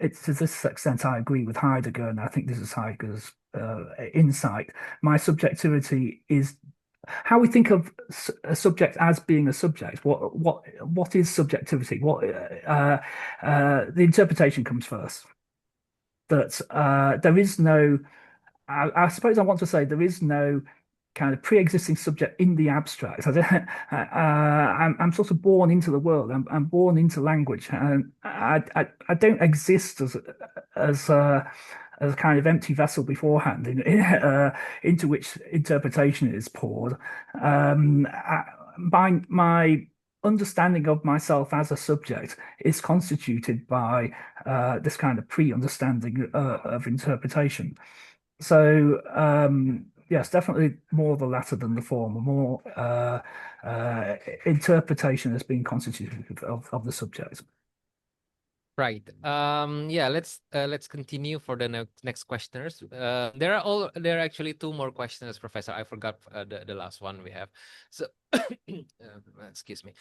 C: it's to this extent I agree with Heidegger, and I think this is Heidegger's insight. My subjectivity is how we think of a subject as being a subject. What is subjectivity? The interpretation comes first. That there is no. I suppose I want to say there is no kind of pre-existing subject in the abstract. I'm sort of born into the world. I'm born into language, and I don't exist as as a kind of empty vessel beforehand, into which interpretation is poured. My understanding of myself as a subject is constituted by this kind of pre-understanding of interpretation. So yes, definitely more the latter than the former. More interpretation has been constituted of the subject.
A: Right. Yeah, let's continue for the next questioners. There are actually two more questioners, Professor. I forgot the last one we have. So excuse me.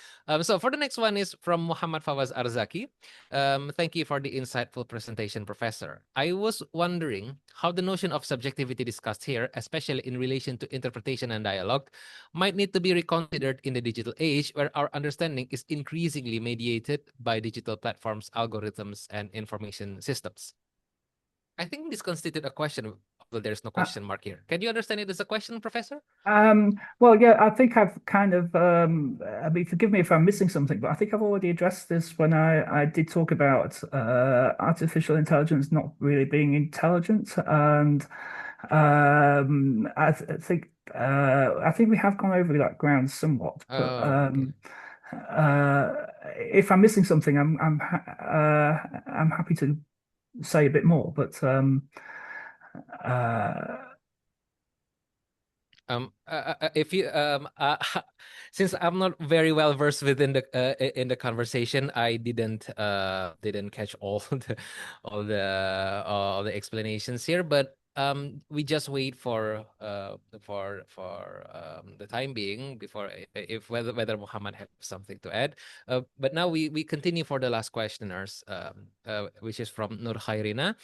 A: So for the next one is from Muhammad Fawaz Arzaki. Thank you for the insightful presentation, Professor. I was wondering how the notion of subjectivity discussed here, especially in relation to interpretation and dialogue, might need to be reconsidered in the digital age, where our understanding is increasingly mediated by digital platforms, algorithms, and information systems. I think this constitutes a question, although there's no question mark here. Can you understand it as a question, Professor?
C: Well, yeah, I think I've kind of, I mean, forgive me if I'm missing something, but I think I've already addressed this when I did talk about artificial intelligence not really being intelligent, and I think we have gone over that ground somewhat. But
A: Okay.
C: if I'm missing something, I'm happy to say a bit more. But
A: if you since I'm not very well versed within the conversation, I didn't catch all the explanations here, but we just wait for the time being before if whether Muhammad has something to add. But now we continue for the last questioners, which is from Nur Khairina.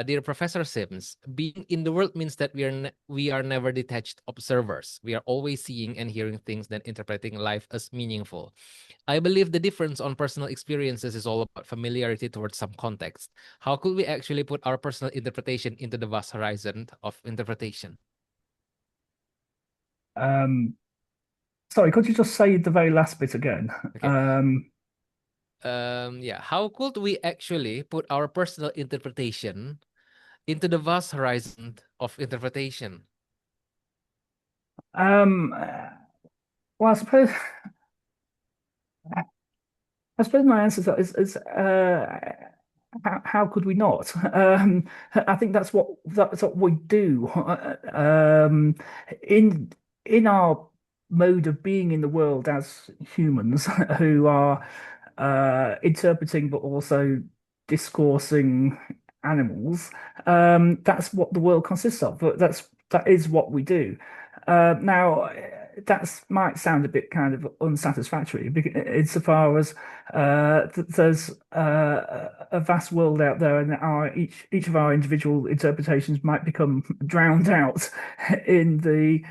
A: Dear Professor Sims, being in the world means that we are never detached observers. We are always seeing and hearing things, then interpreting life as meaningful. I believe the difference on personal experiences is all about familiarity towards some context. How could we actually put our personal interpretation into the vast horizon of interpretation?
C: Sorry, could you just say the very last bit again?
A: Okay. Yeah, how could we actually put our personal interpretation into the vast horizon of interpretation?
C: Well, I suppose my answer is how could we not? I think that's what we do. In our mode of being in the world as humans who are interpreting but also discoursing animals. That's what the world consists of. But that is what we do. Now, that might sound a bit kind of unsatisfactory insofar as there's a vast world out there, and each of our individual interpretations might become drowned out in the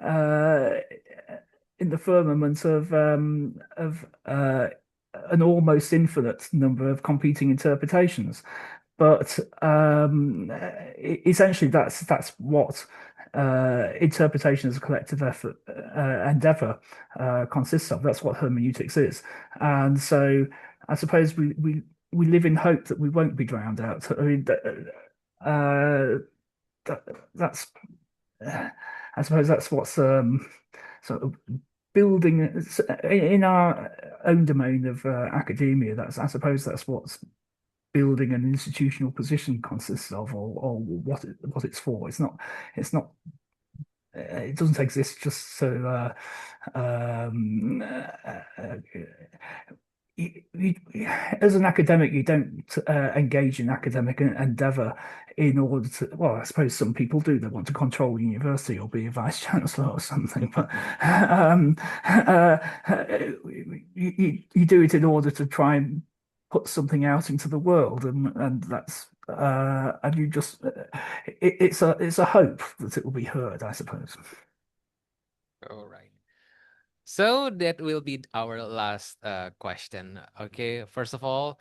C: uh, firmament of an almost infinite number of competing interpretations. But essentially, that's what interpretation as a collective effort endeavor consists of. That's what hermeneutics is, and so I suppose we live in hope that we won't be drowned out. I mean, that's I suppose that's what's sort of building in our own domain of academia. I suppose that's what's building an institutional position consists of, or what it's for. It's not. It doesn't exist just so. As an academic, you don't engage in academic endeavor in order to. Well, I suppose some people do. They want to control the university or be a vice chancellor or something. But you do it in order to try and put something out into the world, and that's and you just it's a hope that it will be heard, I suppose.
A: All right. So that will be our last question. Okay. First of all,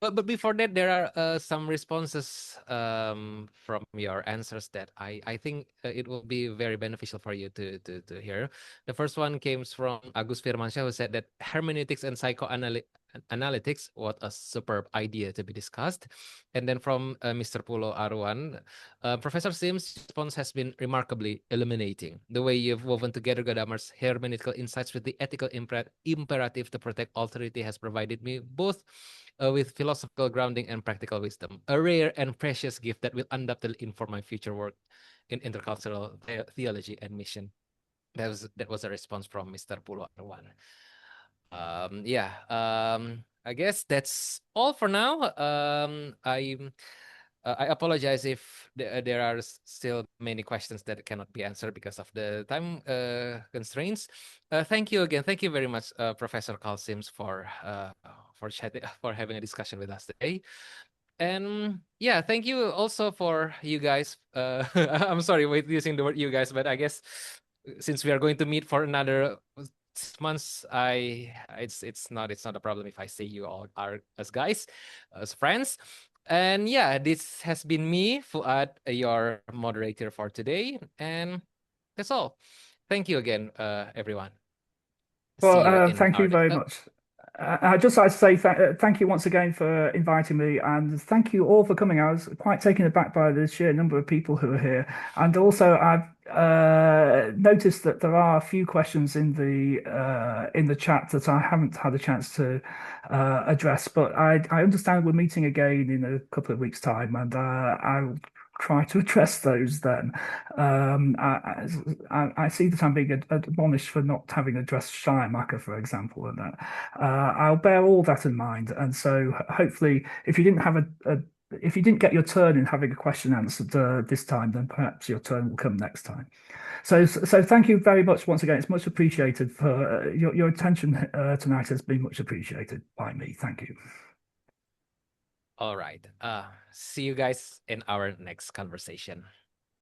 A: but before that, there are some responses from your answers that I think it will be very beneficial for you to hear. The first one came from Agus Firmansyah, who said that hermeneutics and psychoanalytics, what a superb idea to be discussed. And then from Mr. Pulo Arwan, Professor Sim's response has been remarkably illuminating. The way you've woven together Gadamer's hermeneutical insights with the ethical imperative to protect authority has provided me both with philosophical grounding and practical wisdom, a rare and precious gift that will undoubtedly inform my future work in intercultural theology and mission. That was a response from Mr. Pulo Arwan. I guess that's all for now. I apologize if there are still many questions that cannot be answered because of the time constraints. Thank you again. Thank you very much, Professor Karl Sims, for chatting, for having a discussion with us today. And yeah, thank you also for you guys. I'm sorry with using the word you guys, but I guess since we are going to meet for another 6 months, it's not a problem if I say you all are as guys, as friends. And yeah, this has been me, Fuad, your moderator for today, and that's all. Thank you again, everyone. See you
C: Well,
A: in
C: thank you
A: our
C: very
A: next.
C: much. I'd just like to say thank you once again for inviting me, and thank you all for coming. I was quite taken aback by the sheer number of people who are here, and also I've noticed that there are a few questions in the chat that I haven't had a chance to address. But I understand we're meeting again in a couple of weeks' time, and I'll try to address those then. I see that I'm being admonished for not having addressed Schleiermacher, for example, and that I'll bear all that in mind. And so hopefully, if you didn't have if you didn't get your turn in having a question answered this time, then perhaps your turn will come next time. So thank you very much once again. It's much appreciated for your attention tonight has been much appreciated by me. Thank you.
A: All right. See you guys in our next conversation.